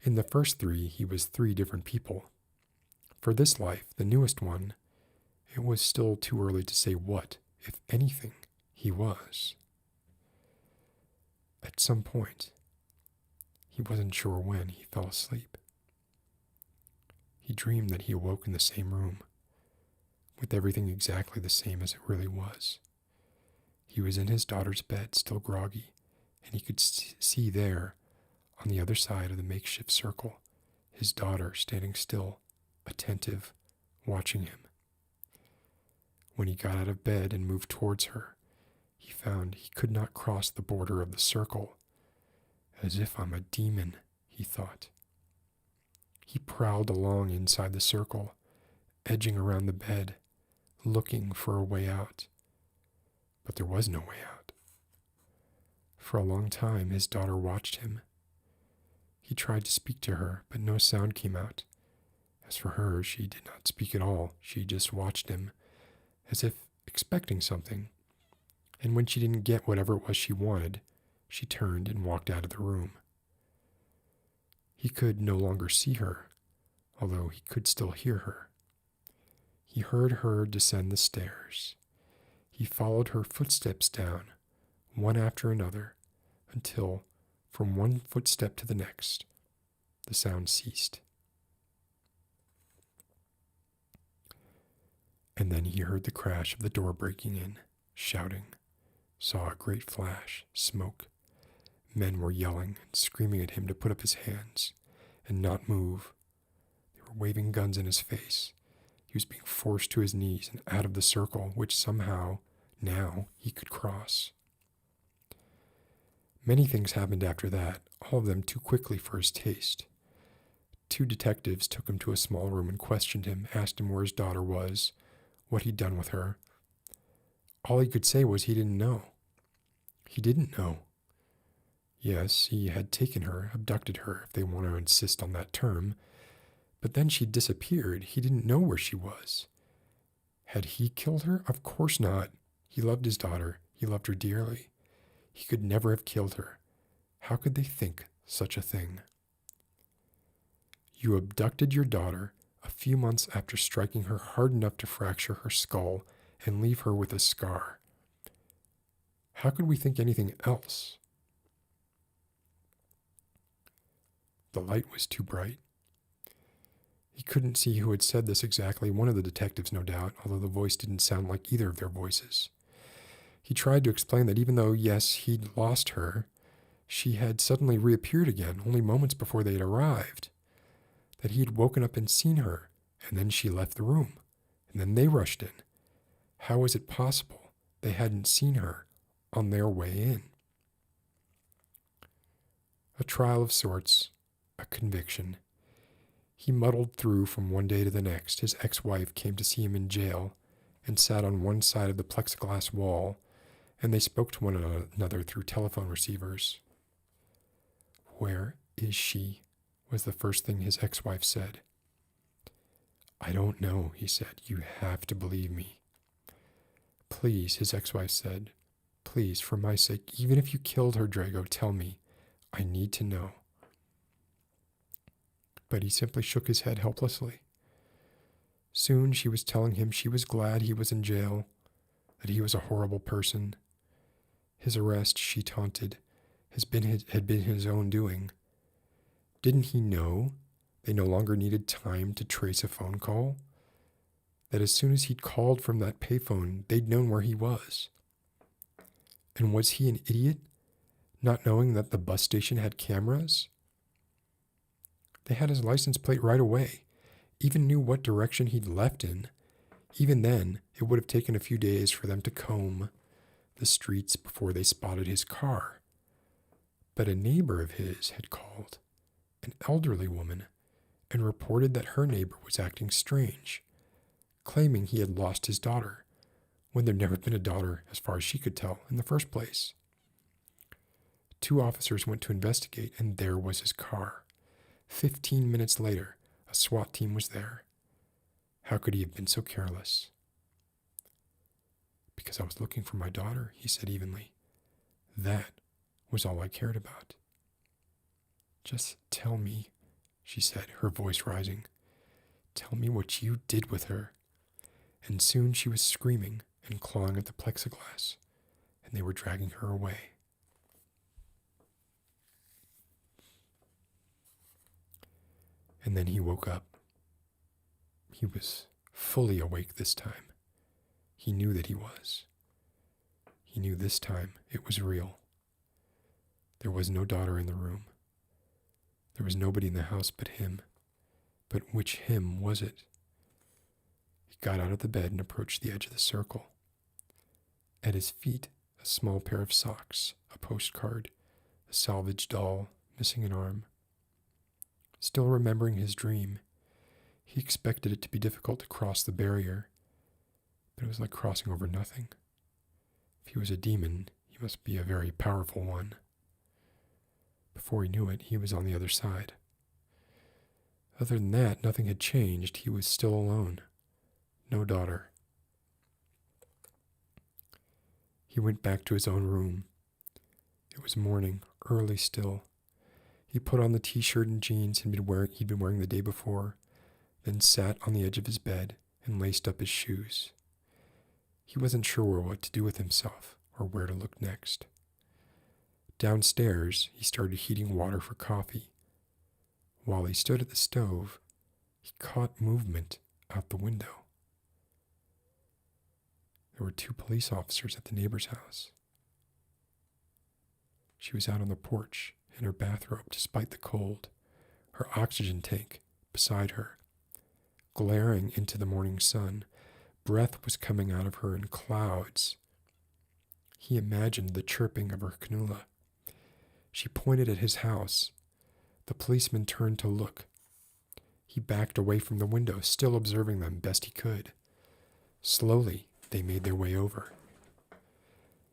in the first 3, he was 3 different people. For this life, the newest one, it was still too early to say what, if anything, he was. At some point, he wasn't sure when, he fell asleep. He dreamed that he awoke in the same room, with everything exactly the same as it really was. He was in his daughter's bed, still groggy, and he could see there, on the other side of the makeshift circle, his daughter standing still, attentive, watching him. When he got out of bed and moved towards her, he found he could not cross the border of the circle. As if I'm a demon, he thought. He prowled along inside the circle, edging around the bed, looking for a way out. But there was no way out. For a long time, his daughter watched him. He tried to speak to her, but no sound came out. As for her, she did not speak at all. She just watched him, as if expecting something. And when she didn't get whatever it was she wanted, she turned and walked out of the room. He could no longer see her, although he could still hear her. He heard her descend the stairs. He followed her footsteps down, one after another, until, from one footstep to the next, the sound ceased. And then he heard the crash of the door breaking in, shouting, saw a great flash, smoke. Men were yelling and screaming at him to put up his hands and not move. They were waving guns in his face. He was being forced to his knees and out of the circle, which somehow, now, he could cross. Many things happened after that, all of them too quickly for his taste. 2 detectives took him to a small room and questioned him, asked him where his daughter was, what he'd done with her. All he could say was he didn't know. He didn't know. Yes, he had taken her, abducted her, if they want to insist on that term, but then she disappeared. He didn't know where she was. Had he killed her? Of course not. He loved his daughter. He loved her dearly. He could never have killed her. How could they think such a thing? You abducted your daughter a few months after striking her hard enough to fracture her skull and leave her with a scar. How could we think anything else? The light was too bright. He couldn't see who had said this exactly, one of the detectives, no doubt, although the voice didn't sound like either of their voices. He tried to explain that even though, yes, he'd lost her, she had suddenly reappeared again, only moments before they had arrived. That he had woken up and seen her, and then she left the room, and then they rushed in. How was it possible they hadn't seen her on their way in? A trial of sorts, a conviction. He muddled through from one day to the next. His ex-wife came to see him in jail and sat on one side of the plexiglass wall, and they spoke to one another through telephone receivers. "Where is she?" was the first thing his ex-wife said. "I don't know," he said. "You have to believe me." "Please," his ex-wife said. "Please, for my sake, even if you killed her, Drago, tell me. I need to know." But he simply shook his head helplessly. Soon she was telling him she was glad he was in jail, that he was a horrible person. His arrest, she taunted, had been his own doing. Didn't he know they no longer needed time to trace a phone call? That as soon as he'd called from that payphone, they'd known where he was. And was he an idiot, not knowing that the bus station had cameras? They had his license plate right away, even knew what direction he'd left in. Even then, it would have taken a few days for them to comb the streets before they spotted his car. But a neighbor of his had called, an elderly woman, and reported that her neighbor was acting strange, claiming he had lost his daughter, when there'd never been a daughter, as far as she could tell, in the first place. 2 officers went to investigate, and there was his car. 15 minutes later, a SWAT team was there. How could he have been so careless? "Because I was looking for my daughter," he said evenly. "That was all I cared about." "Just tell me," she said, her voice rising. "Tell me what you did with her." And soon she was screaming and clawing at the plexiglass, and they were dragging her away. And then he woke up. He was fully awake this time. He knew that he was. He knew this time it was real. There was no daughter in the room. There was nobody in the house but him. But which him was it? He got out of the bed and approached the edge of the circle. At his feet, a small pair of socks, a postcard, a salvaged doll, missing an arm. Still remembering his dream, he expected it to be difficult to cross the barrier, but it was like crossing over nothing. If he was a demon, he must be a very powerful one. Before he knew it, he was on the other side. Other than that, nothing had changed. He was still alone. No daughter. He went back to his own room. It was morning, early still. He put on the t-shirt and jeans he'd been wearing the day before, then sat on the edge of his bed and laced up his shoes. He wasn't sure what to do with himself or where to look next. Downstairs, he started heating water for coffee. While he stood at the stove, he caught movement out the window. There were 2 police officers at the neighbor's house. She was out on the porch in her bathrobe despite the cold, her oxygen tank beside her. Glaring into the morning sun, breath was coming out of her in clouds. He imagined the chirping of her cannula. She pointed at his house. The policeman turned to look. He backed away from the window, still observing them best he could. Slowly, they made their way over.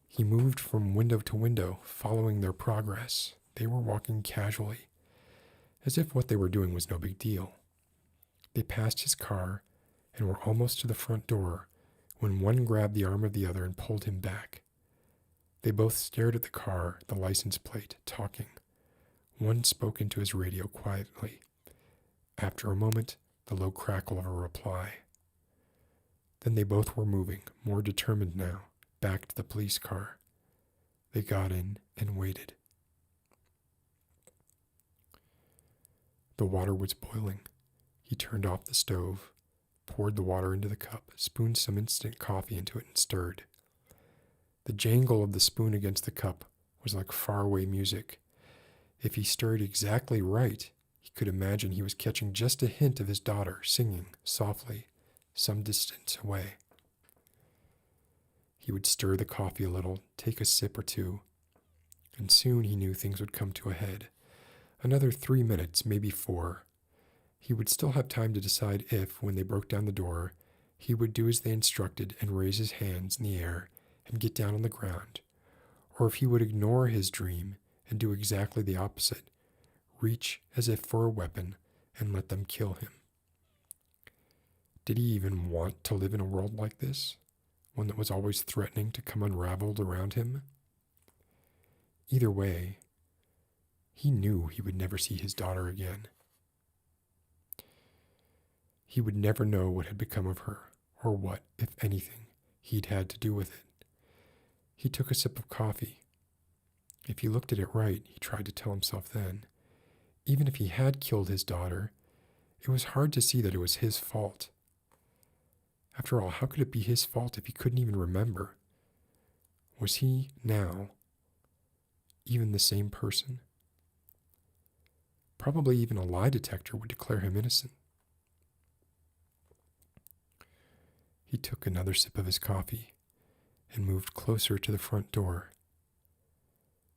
He moved from window to window, following their progress. They were walking casually, as if what they were doing was no big deal. They passed his car and were almost to the front door when one grabbed the arm of the other and pulled him back. They both stared at the car, the license plate, talking. One spoke into his radio quietly. After a moment, the low crackle of a reply. Then they both were moving, more determined now, back to the police car. They got in and waited. The water was boiling. He turned off the stove, poured the water into the cup, spooned some instant coffee into it, and stirred. The jangle of the spoon against the cup was like faraway music. If he stirred exactly right, he could imagine he was catching just a hint of his daughter singing softly, some distance away. He would stir the coffee a little, take a sip or two, and soon he knew things would come to a head. Another 3 minutes, maybe 4. He would still have time to decide if, when they broke down the door, he would do as they instructed and raise his hands in the air and get down on the ground, or if he would ignore his dream and do exactly the opposite, reach as if for a weapon and let them kill him. Did he even want to live in a world like this, one that was always threatening to come unraveled around him? Either way, he knew he would never see his daughter again. He would never know what had become of her, or what, if anything, he'd had to do with it. He took a sip of coffee. If he looked at it right, he tried to tell himself then, even if he had killed his daughter, it was hard to see that it was his fault. After all, how could it be his fault if he couldn't even remember? Was he, now, even the same person? Probably even a lie detector would declare him innocent. He took another sip of his coffee and moved closer to the front door.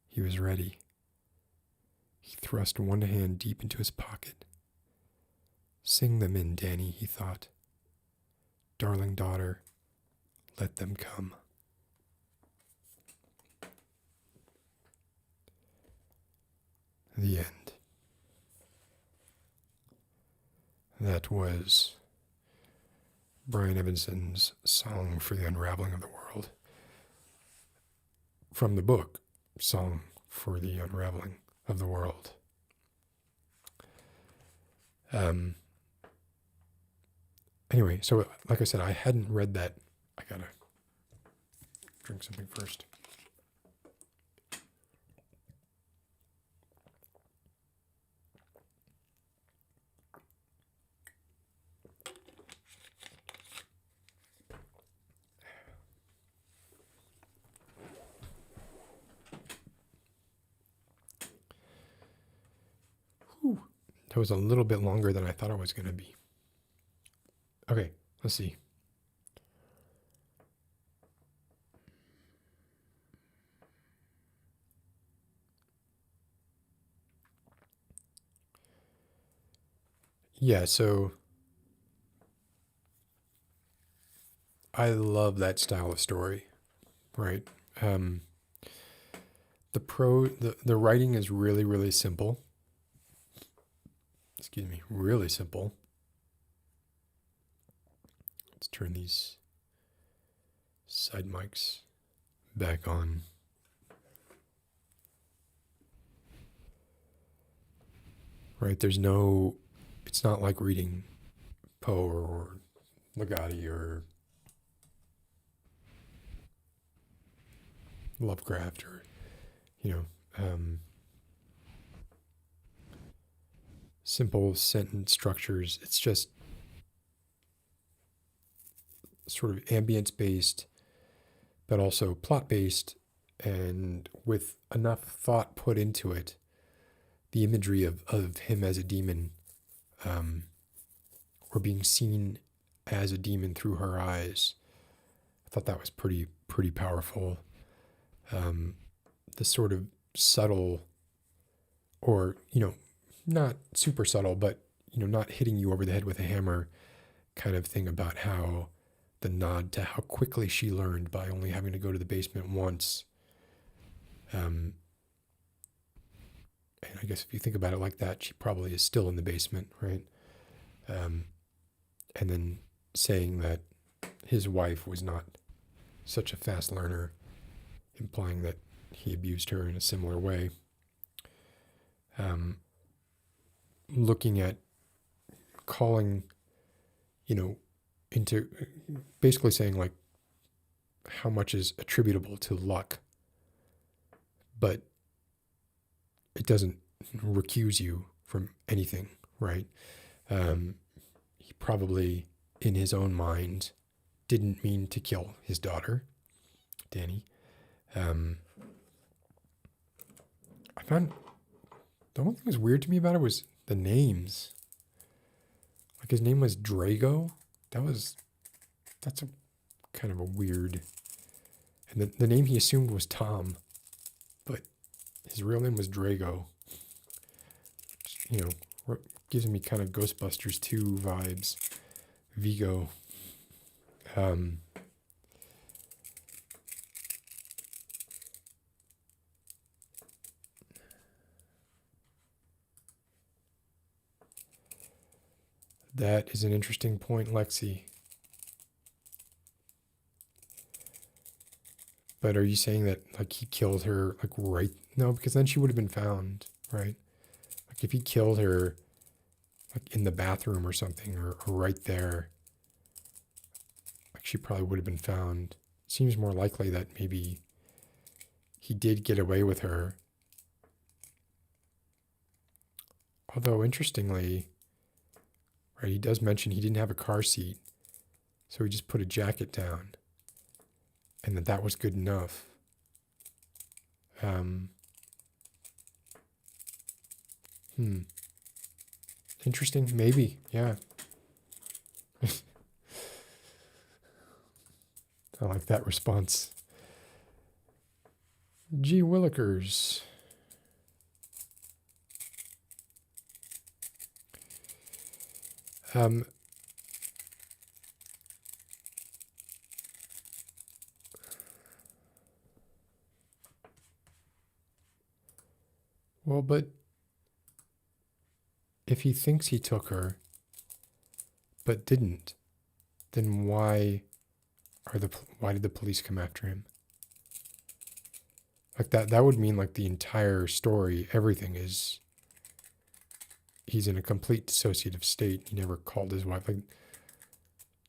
He was ready. He thrust one hand deep into his pocket. Sing them in, Danny, he thought. Darling daughter, let them come. The end. That was Brian Evenson's Song for the Unravelling of the World. From the book, Song for the Unravelling of the World. Anyway, so like I said, I hadn't read that. I gotta drink something first. Whew. That was a little bit longer than I thought it was going to be. Okay, let's see. Yeah, so I love that style of story, right? the writing is really, really simple. Excuse me, really simple. Let's turn these side mics back on. Right, it's not like reading Poe or Ligotti or Lovecraft or, simple sentence structures. It's just sort of ambience-based, but also plot-based, and with enough thought put into it, the imagery of him as a demon, or being seen as a demon through her eyes. I thought that was pretty powerful. The sort of subtle, or, not super subtle, but, not hitting you over the head with a hammer kind of thing about how the nod to how quickly she learned by only having to go to the basement once. And I guess if you think about it like that, she probably is still in the basement, right? And then saying that his wife was not such a fast learner, implying that he abused her in a similar way. Looking at calling, into basically saying like how much is attributable to luck, but it doesn't recuse you from anything, right? He probably, in his own mind, didn't mean to kill his daughter, Danny. I found the only thing that was weird to me about it was the names. Like his name was Drago. That's a kind of a weird. And the name he assumed was Tom, but his real name was Drago. Which, gives me kind of Ghostbusters 2 vibes. Vigo. That is an interesting point, Lexi. But are you saying that like he killed her like right? No, because then she would have been found, right? Like if he killed her like in the bathroom or something, or right there, like she probably would have been found. It seems more likely that maybe he did get away with her. Although interestingly, right, he does mention he didn't have a car seat, so he just put a jacket down, and that was good enough. Interesting, maybe, yeah. I like that response. Gee Willikers. Well, but if he thinks he took her, but didn't, then why did the police come after him? Like that would mean like the entire story, everything is, he's in a complete dissociative state. He never called his wife. Like,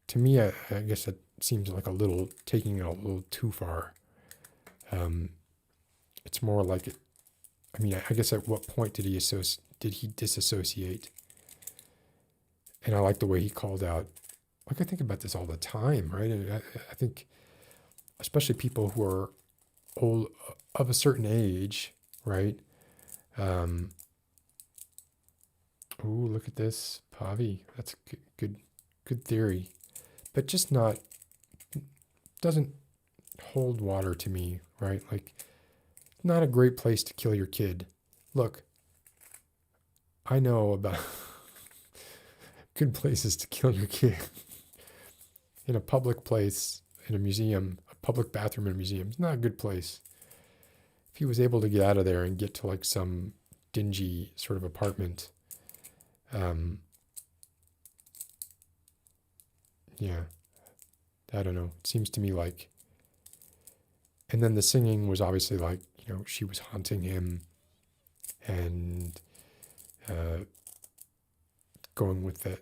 to me, I guess that seems like taking it a little too far. It's more like it. I mean, I guess at what point did he disassociate? And I like the way he called out. Like I think about this all the time, right? And I think, especially people who are old, of a certain age, right? Ooh, look at this, Pavi. That's good theory, but just doesn't hold water to me, right? Like, not a great place to kill your kid. Look, I know about good places to kill your kid. In a public place, in a museum, a public bathroom in a museum, it's not a good place. he was able to get out of there and get to like some dingy sort of apartment, yeah, I don't know. It seems to me like, and then the singing was obviously like, she was haunting him and going with that.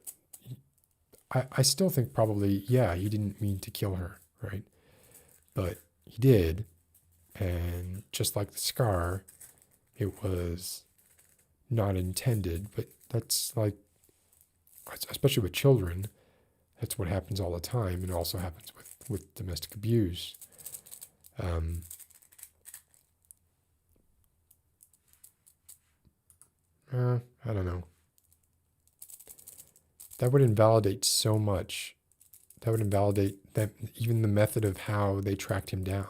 I still think probably, yeah, he didn't mean to kill her, right? But he did. And just like the scar, it was not intended, but that's like, especially with children, that's what happens all the time. And it also happens with domestic abuse. I don't know. That would invalidate so much. That would invalidate that, even the method of how they tracked him down.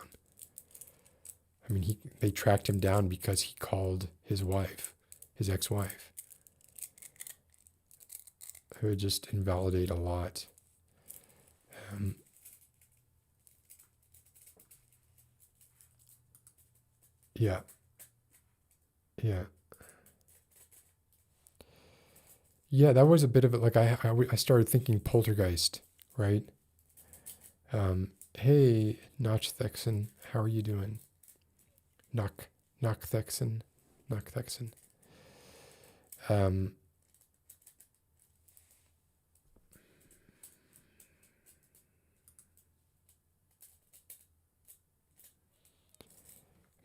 I mean, they tracked him down because he called his wife, his ex-wife. It would just invalidate a lot. Yeah. Yeah. Yeah, that was a bit of it. Like I started thinking poltergeist, right? Hey, Notch Thexan, how are you doing? Knock Thexan.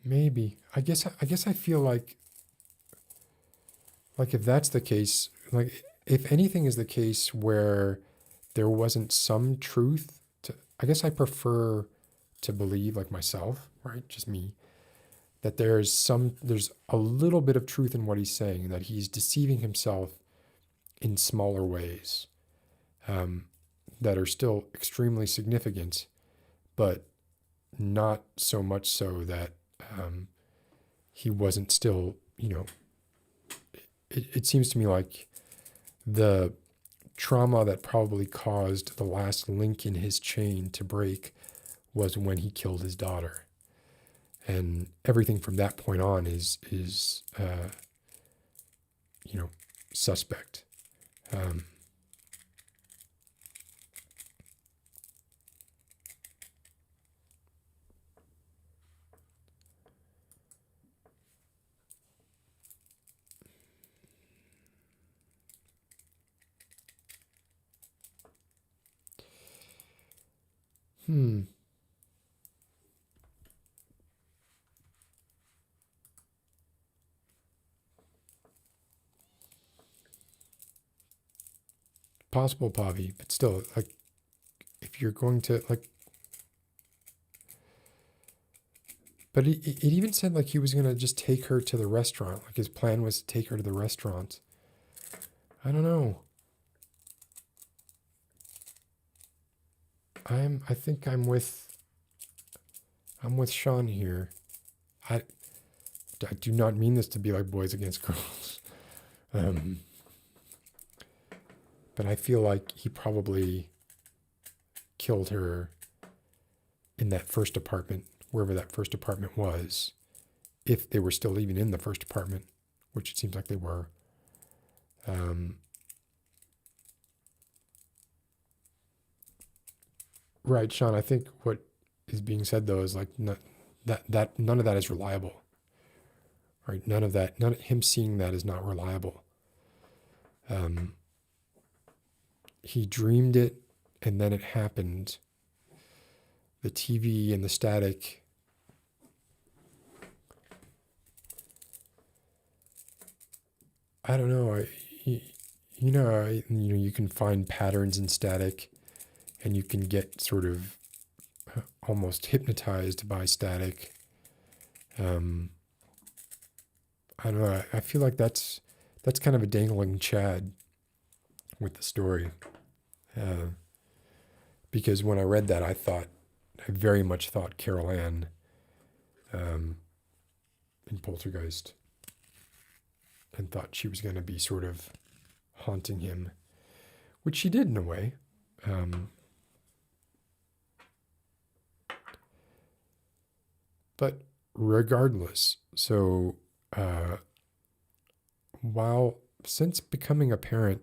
Maybe. I guess I feel like if that's the case, like if anything is the case where there wasn't some truth to, I guess I prefer to believe, like myself, right? Just me, that there's a little bit of truth in what he's saying, that he's deceiving himself in smaller ways, that are still extremely significant, but not so much so that he wasn't still, it seems to me like the trauma that probably caused the last link in his chain to break was when he killed his daughter. And everything from that point on is suspect. Possible, Pavi, but still, like, if you're going to, like, but it even said like he was going to just take her to the restaurant. Like his plan was to take her to the restaurant. I don't know. I think I'm with Sean here. I do not mean this to be like boys against girls. But I feel like he probably killed her in that first apartment, wherever that first apartment was, if they were still even in the first apartment, which it seems like they were. Right, Sean. I think what is being said though is like that none of that is reliable. Right, none of him seeing that is not reliable. He dreamed it, and then it happened. The TV and the static. I don't know. You can find patterns in static, and you can get sort of almost hypnotized by static. I don't know. I feel like that's kind of a dangling Chad with the story. Because when I read that, I very much thought Carol Ann in Poltergeist, and thought she was going to be sort of haunting him, which she did in a way. But regardless, so while since becoming a parent,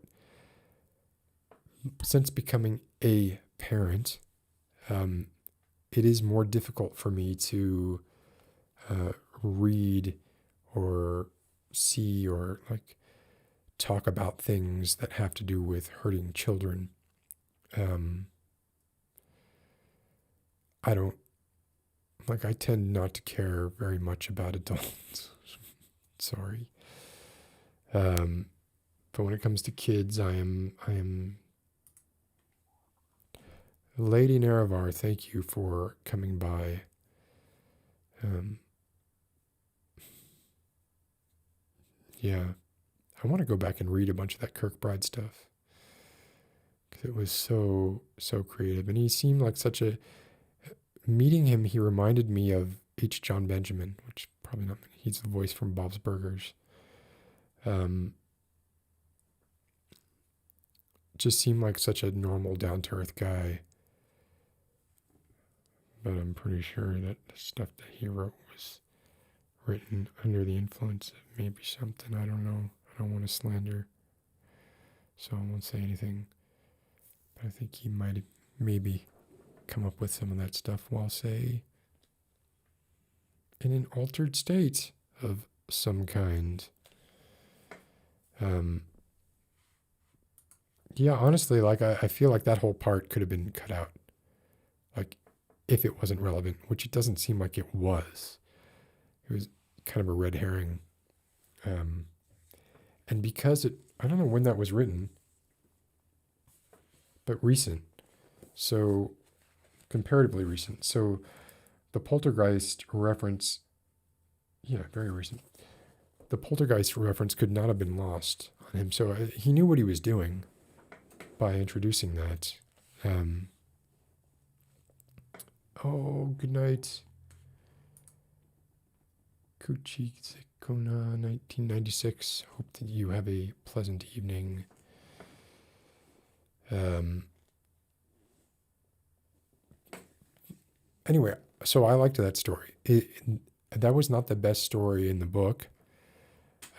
it is more difficult for me to read or see or like talk about things that have to do with hurting children. I tend not to care very much about adults. Sorry. But when it comes to kids, I am Lady Nerevar, thank you for coming by. Yeah, I want to go back and read a bunch of that Kirkbride stuff because it was so creative, and he seemed like such a. Meeting him, he reminded me of H. John Benjamin, which probably not. He's the voice from Bob's Burgers. Just seemed like such a normal, down-to-earth guy. But I'm pretty sure that the stuff that he wrote was written under the influence of maybe something. I don't know. I don't want to slander, so I won't say anything. But I think he might have maybe come up with some of that stuff while, say, in an altered state of some kind. Yeah, honestly, like I feel like that whole part could have been cut out. Like, if it wasn't relevant, which it doesn't seem like it was. It was kind of a red herring. And because I don't know when that was written, but recent. So, comparatively recent. So, the poltergeist reference, yeah, very recent. The poltergeist reference could not have been lost on him. So, he knew what he was doing by introducing that. Oh, good night. Kuchi Zikona, 1996. Hope that you have a pleasant evening. Anyway, so I liked that story. That was not the best story in the book.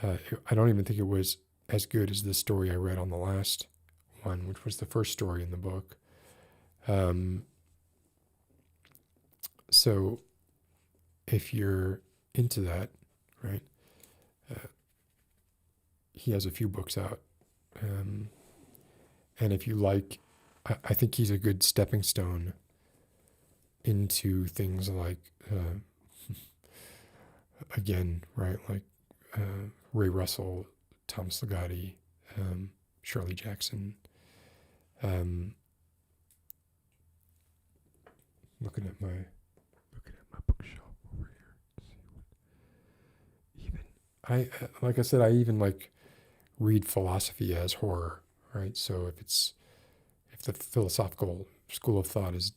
I don't even think it was as good as the story I read on the last one, which was the first story in the book. So if you're into that, right, he has a few books out. And if you like, I think he's a good stepping stone into things like, again, right, like Ray Russell, Thomas Ligotti, Shirley Jackson. Looking at my bookshelf over here. Like I said, I even like read philosophy as horror, right? So if the philosophical school of thought is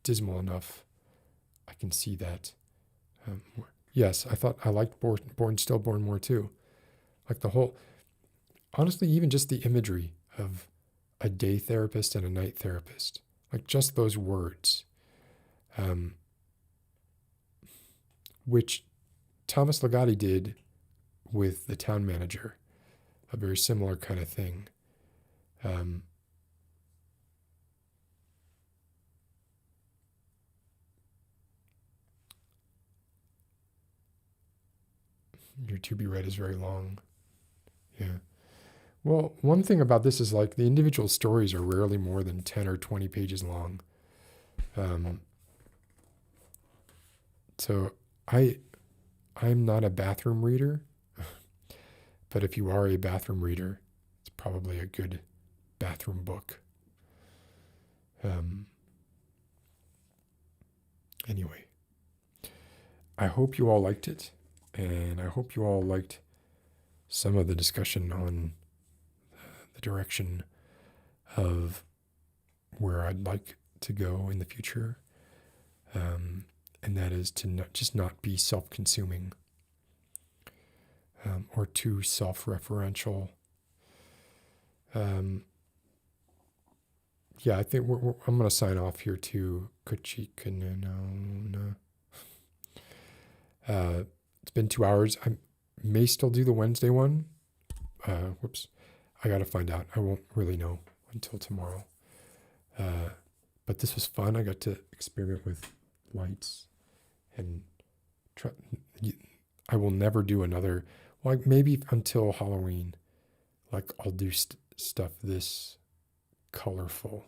dismal enough, I can see that. Yes, I liked Born Stillborn more too. Like the whole, honestly, even just the imagery of a day therapist and a night therapist, like just those words, which Thomas Ligotti did with the town manager, a very similar kind of thing. Your to be read is very long. Yeah. Well, one thing about this is like the individual stories are rarely more than 10 or 20 pages long. So I'm not a bathroom reader, but if you are a bathroom reader, it's probably a good bathroom book. Anyway, I hope you all liked it, and I hope you all liked some of the discussion on the direction of where I'd like to go in the future, and that is to not be self-consuming or too self-referential. Yeah, I think I'm going to sign off here too. It's been 2 hours. I may still do the Wednesday one. Whoops. I got to find out. I won't really know until tomorrow. But this was fun. I got to experiment with lights and try. I will never do another, well, maybe until Halloween. Like I'll do stuff this colorful.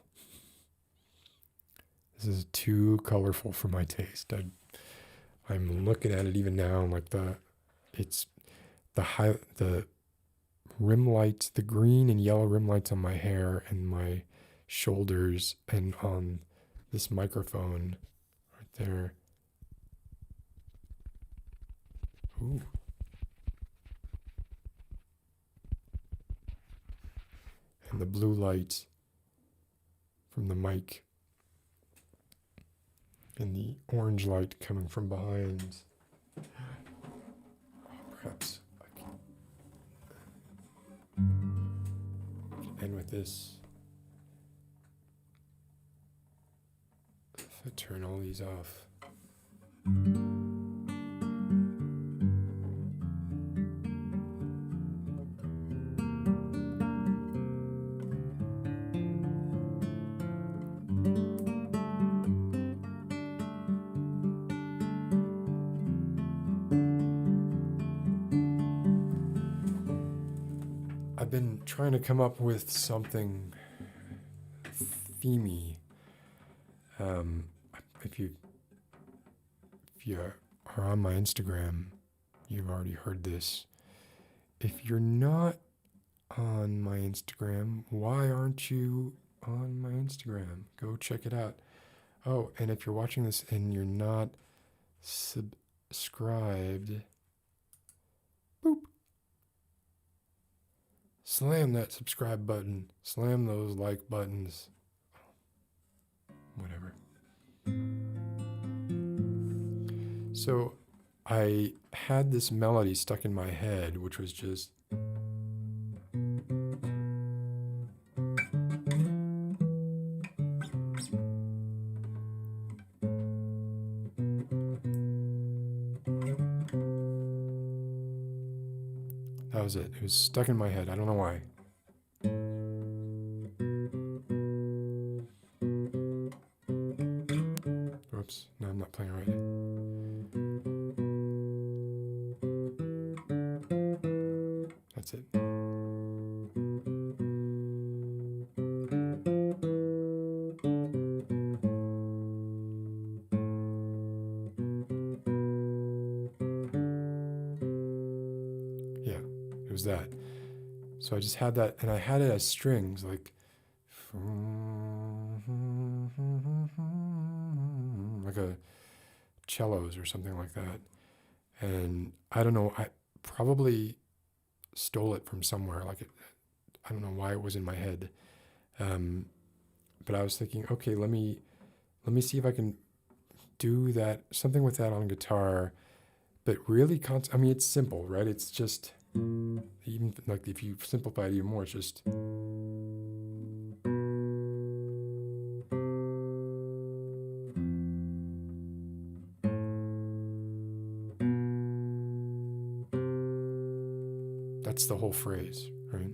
This is too colorful for my taste. I'm looking at it even now, and like the rim lights, the green and yellow rim lights on my hair and my shoulders and on this microphone right there. Ooh. And the blue light from the mic and the orange light coming from behind. Perhaps I can end with this. If I turn all these off. I've been trying to come up with something themey. If you are on my Instagram, you've already heard this. If you're not on my Instagram, why aren't you on my Instagram? Go check it out. Oh, and if you're watching this and you're not subscribed, boop. Slam that subscribe button. Slam those like buttons. Whatever. So I had this melody stuck in my head, which was just... That was it. It was stuck in my head. I don't know why. Oops. No, I'm not playing right. That's it. Was that. So I just had that, and I had it as strings, like a cellos or something like that. And I don't know, I probably stole it from somewhere. I don't know why it was in my head. But I was thinking, okay, let me see if I can do that, something with that on guitar, but really, I mean, it's simple, right? It's just, even like if you simplify it even more, it's just... That's the whole phrase, right?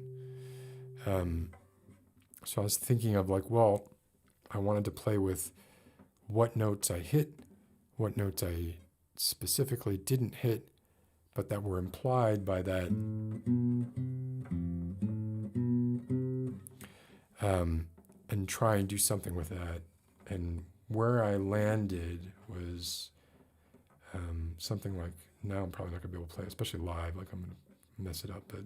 So I was thinking of like, well, I wanted to play with what notes I hit, what notes I specifically didn't hit, but that were implied by that. And try and do something with that. And where I landed was something like, now I'm probably not going to be able to play, especially live, like I'm going to mess it up, but...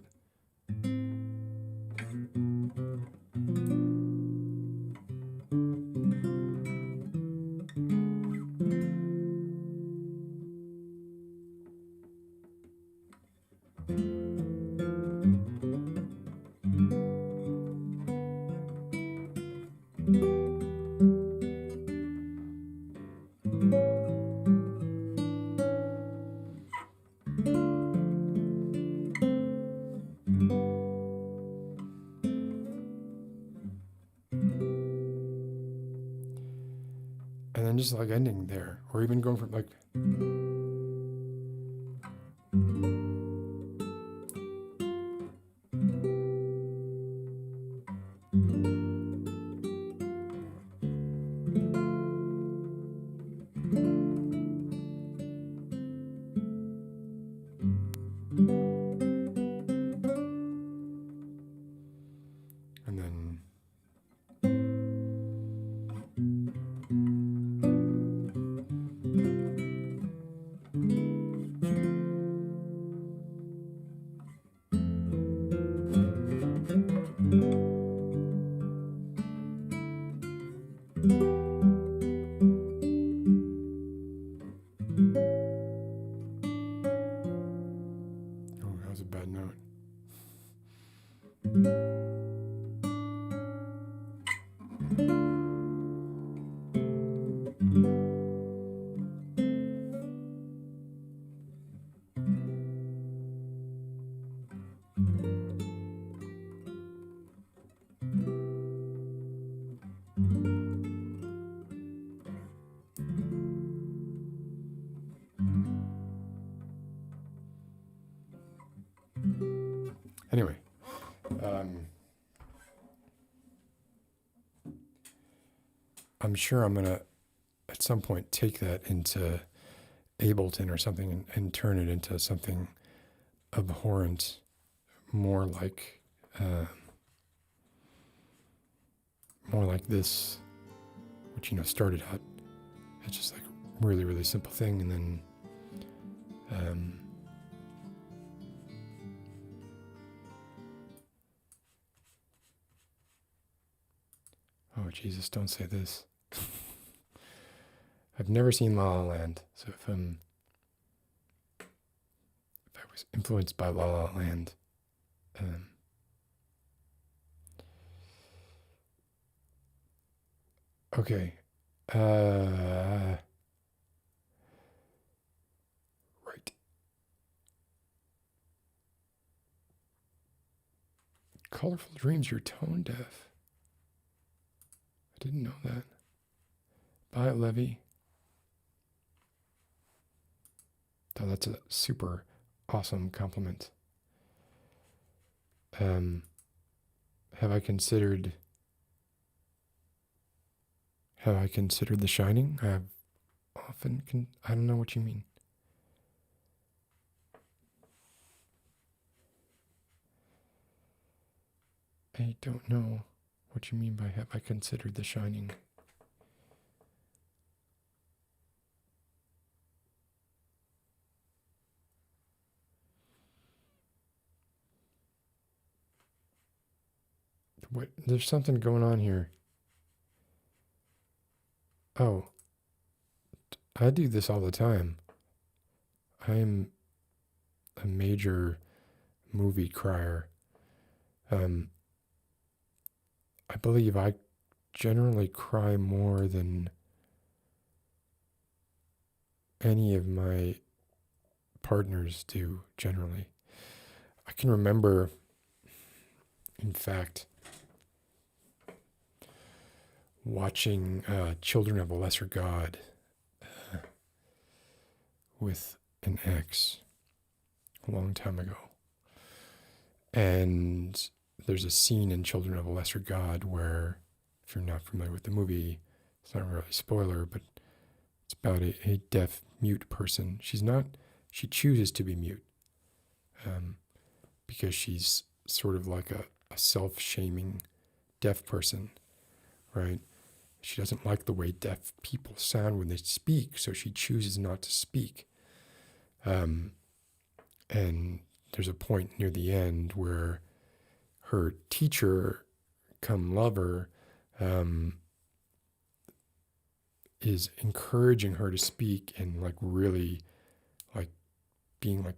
And then just like ending there, or even going from like... Anyway, I'm sure I'm going to, at some point, take that into Ableton or something and turn it into something abhorrent, more like this, which, started out as just like a really, really simple thing, and then oh, Jesus, don't say this. I've never seen La La Land, so if I was influenced by La La Land, okay, right. Colorful Dreams, you're tone deaf. I didn't know that. Bye, Levy. Oh, that's a super awesome compliment. Have I considered The Shining? I don't know what you mean. I don't know what you mean by have I considered The Shining. What? There's something going on here. Oh, I do this all the time. I'm a major movie crier. I believe I generally cry more than any of my partners do, generally. I can remember, in fact, watching Children of a Lesser God with an ex a long time ago. And there's a scene in Children of a Lesser God where, if you're not familiar with the movie, it's not really a spoiler, but it's about a deaf, mute person. She chooses to be mute because she's sort of like a self-shaming deaf person, right? She doesn't like the way deaf people sound when they speak, so she chooses not to speak. And there's a point near the end where her teacher, come lover, is encouraging her to speak and like really like being like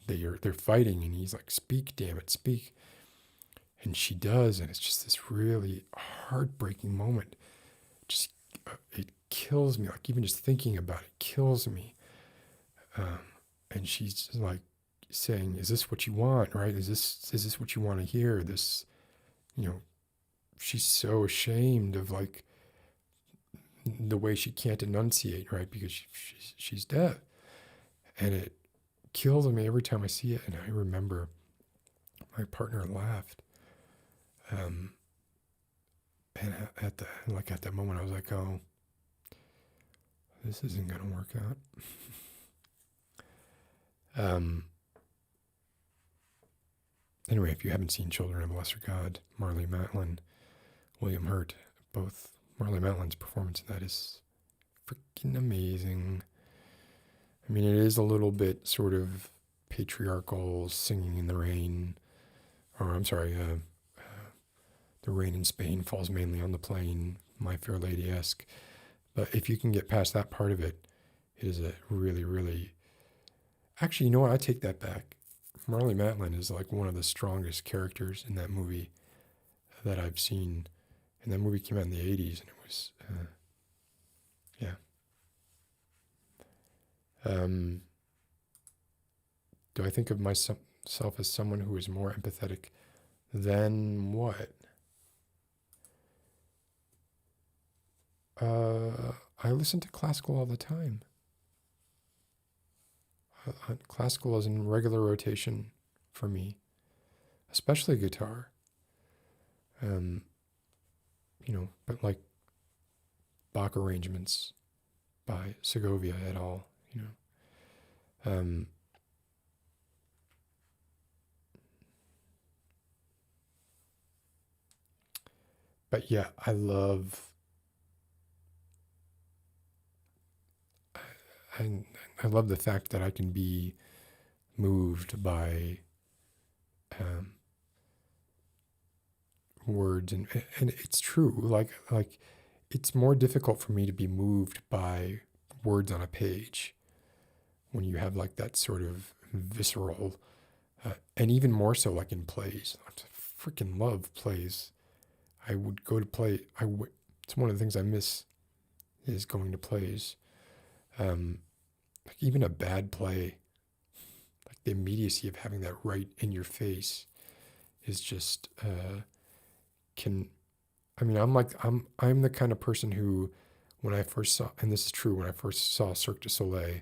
they're fighting, and he's like, speak, damn it, speak. And she does, and it's just this really heartbreaking moment. Just it kills me. Like even just thinking about it kills me. And she's just like saying, "Is this what you want? Right? Is this what you want to hear? This, she's so ashamed of like the way she can't enunciate, right? Because she's deaf, and it kills me every time I see it. And I remember my partner laughed. And at that moment, I was like, "Oh, this isn't gonna work out." Anyway, if you haven't seen Children of a Lesser God, Marlee Matlin, William Hurt, both Marlee Matlin's performance in that is freaking amazing. I mean, it is a little bit sort of patriarchal, Singing in the Rain, or I'm sorry, The Rain in Spain Falls Mainly on the Plain, My Fair Lady-esque. But if you can get past that part of it, it is a really, really... Actually, you know what? I take that back. Marley Matlin is like one of the strongest characters in that movie that I've seen. And that movie came out in the 80s, and it was, yeah. Do I think of myself as someone who is more empathetic than what? I listen to classical all the time. Classical is in regular rotation for me, especially guitar. But like Bach arrangements by Segovia et al. But yeah, I love. I love the fact that I can be moved by words, and it's true. Like it's more difficult for me to be moved by words on a page when you have like that sort of visceral, and even more so like in plays. I freaking love plays. I would go to play. It's one of the things I miss is going to plays. Like even a bad play, like the immediacy of having that right in your face is just I'm the kind of person who, when I first saw, and this is true, when I first saw Cirque du Soleil,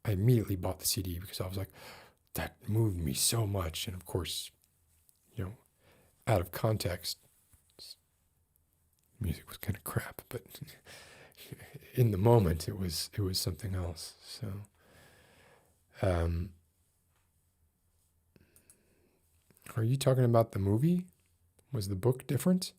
I immediately bought the CD because I was like, that moved me so much. And of course, out of context, music was kind of crap, but in the moment it was something else. So are you talking about the movie? Was the book different?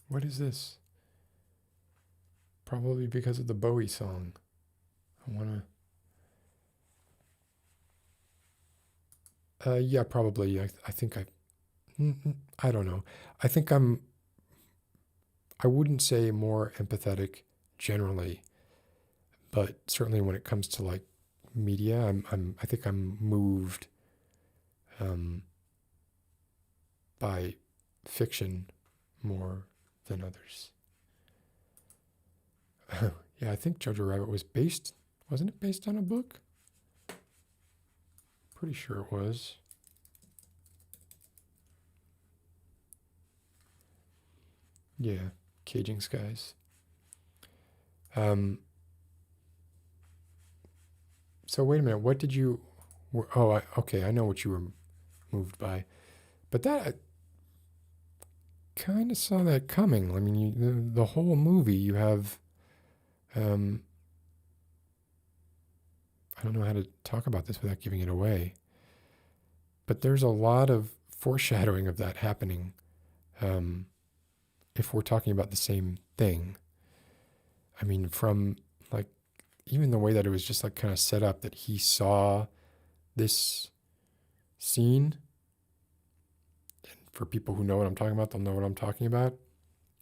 What is this? Probably because of the Bowie song. I want to. Yeah, probably. I think I don't know. I think I wouldn't say more empathetic generally, but certainly when it comes to like media, I think I'm moved by fiction more than others. Yeah, I think Jojo Rabbit wasn't it based on a book? Pretty sure it was. Yeah, Caging Skies. So wait a minute, what did you? Okay, I know what you were moved by, but that I kind of saw that coming. I mean, the whole movie you have. I don't know how to talk about this without giving it away, but there's a lot of foreshadowing of that happening. If we're talking about the same thing, I mean, from like even the way that it was just like kind of set up that he saw this scene. And for people who know what I'm talking about, they'll know what I'm talking about.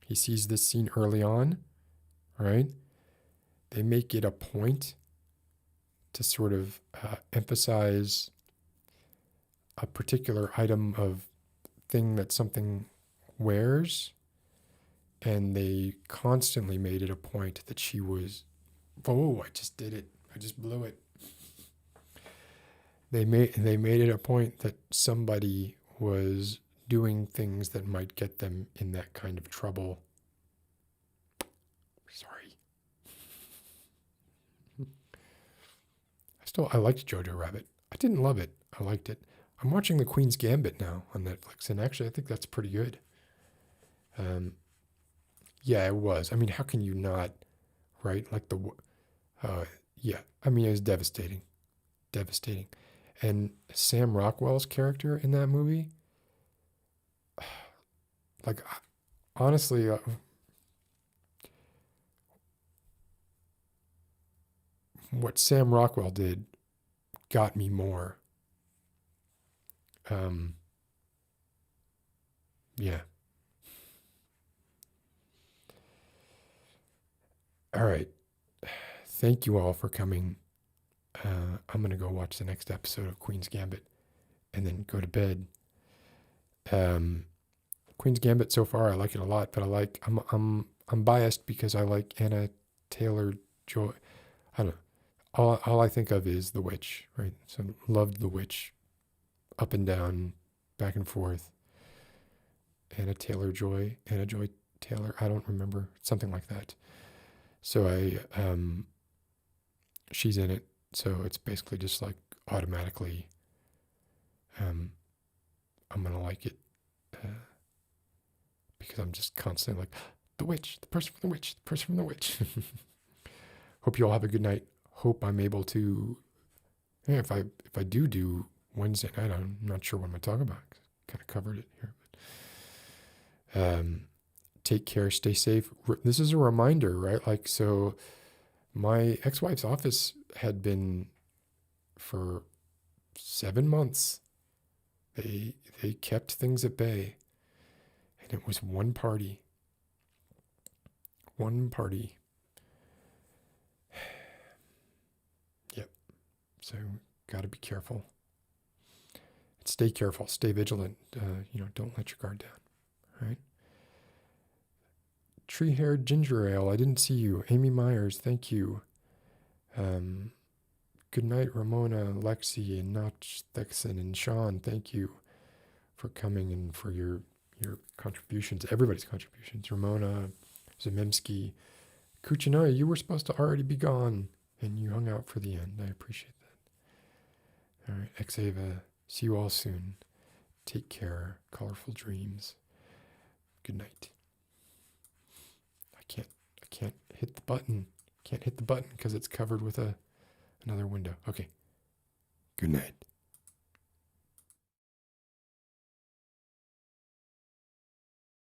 He sees this scene early on, right? They make it a point to sort of emphasize a particular item of thing that something wears. And they constantly made it a point that she was, oh, I just did it. I just blew it. They made it a point that somebody was doing things that might get them in that kind of trouble. Sorry. I liked Jojo Rabbit. I didn't love it. I liked it. I'm watching The Queen's Gambit now on Netflix, and actually I think that's pretty good. Yeah, it was. I mean, how can you not, right? Like yeah. I mean, it was devastating. Devastating. And Sam Rockwell's character in that movie, like, honestly, what Sam Rockwell did got me more. Yeah. All right. Thank you all for coming. I'm going to go watch the next episode of Queen's Gambit and then go to bed. Queen's Gambit so far, I like it a lot, but I'm biased because I like Anna Taylor-Joy. I don't know. All I think of is The Witch, right? So loved The Witch, up and down, back and forth. Anna Taylor-Joy, Anna Joy Taylor, I don't remember, something like that. So she's in it, so it's basically just like automatically, I'm gonna like it, because I'm just constantly like, the witch, the person from the witch, the person from the witch. Hope you all have a good night. Hope I'm able to, yeah, if I do Wednesday night, I'm not sure what I'm gonna talk about. Kind of covered it here, but take care, stay safe. This is a reminder, right? Like, so my ex-wife's office had been for 7 months. They kept things at bay, and it was one party. Yep. So got to be careful. Stay careful. Stay vigilant. Don't let your guard down. Right. Tree-haired ginger ale. I didn't see you. Amy Myers. Thank you. Good night, Ramona, Lexi, and Notch Thexon, and Sean. Thank you for coming and for your contributions. Everybody's contributions. Ramona, Zememski, Kuchinaya, you were supposed to already be gone, and you hung out for the end. I appreciate that. All right, Xava, see you all soon. Take care. Colorful dreams. Good night. I can't hit the button. Can't hit the button because it's covered with another window. Okay. Good night.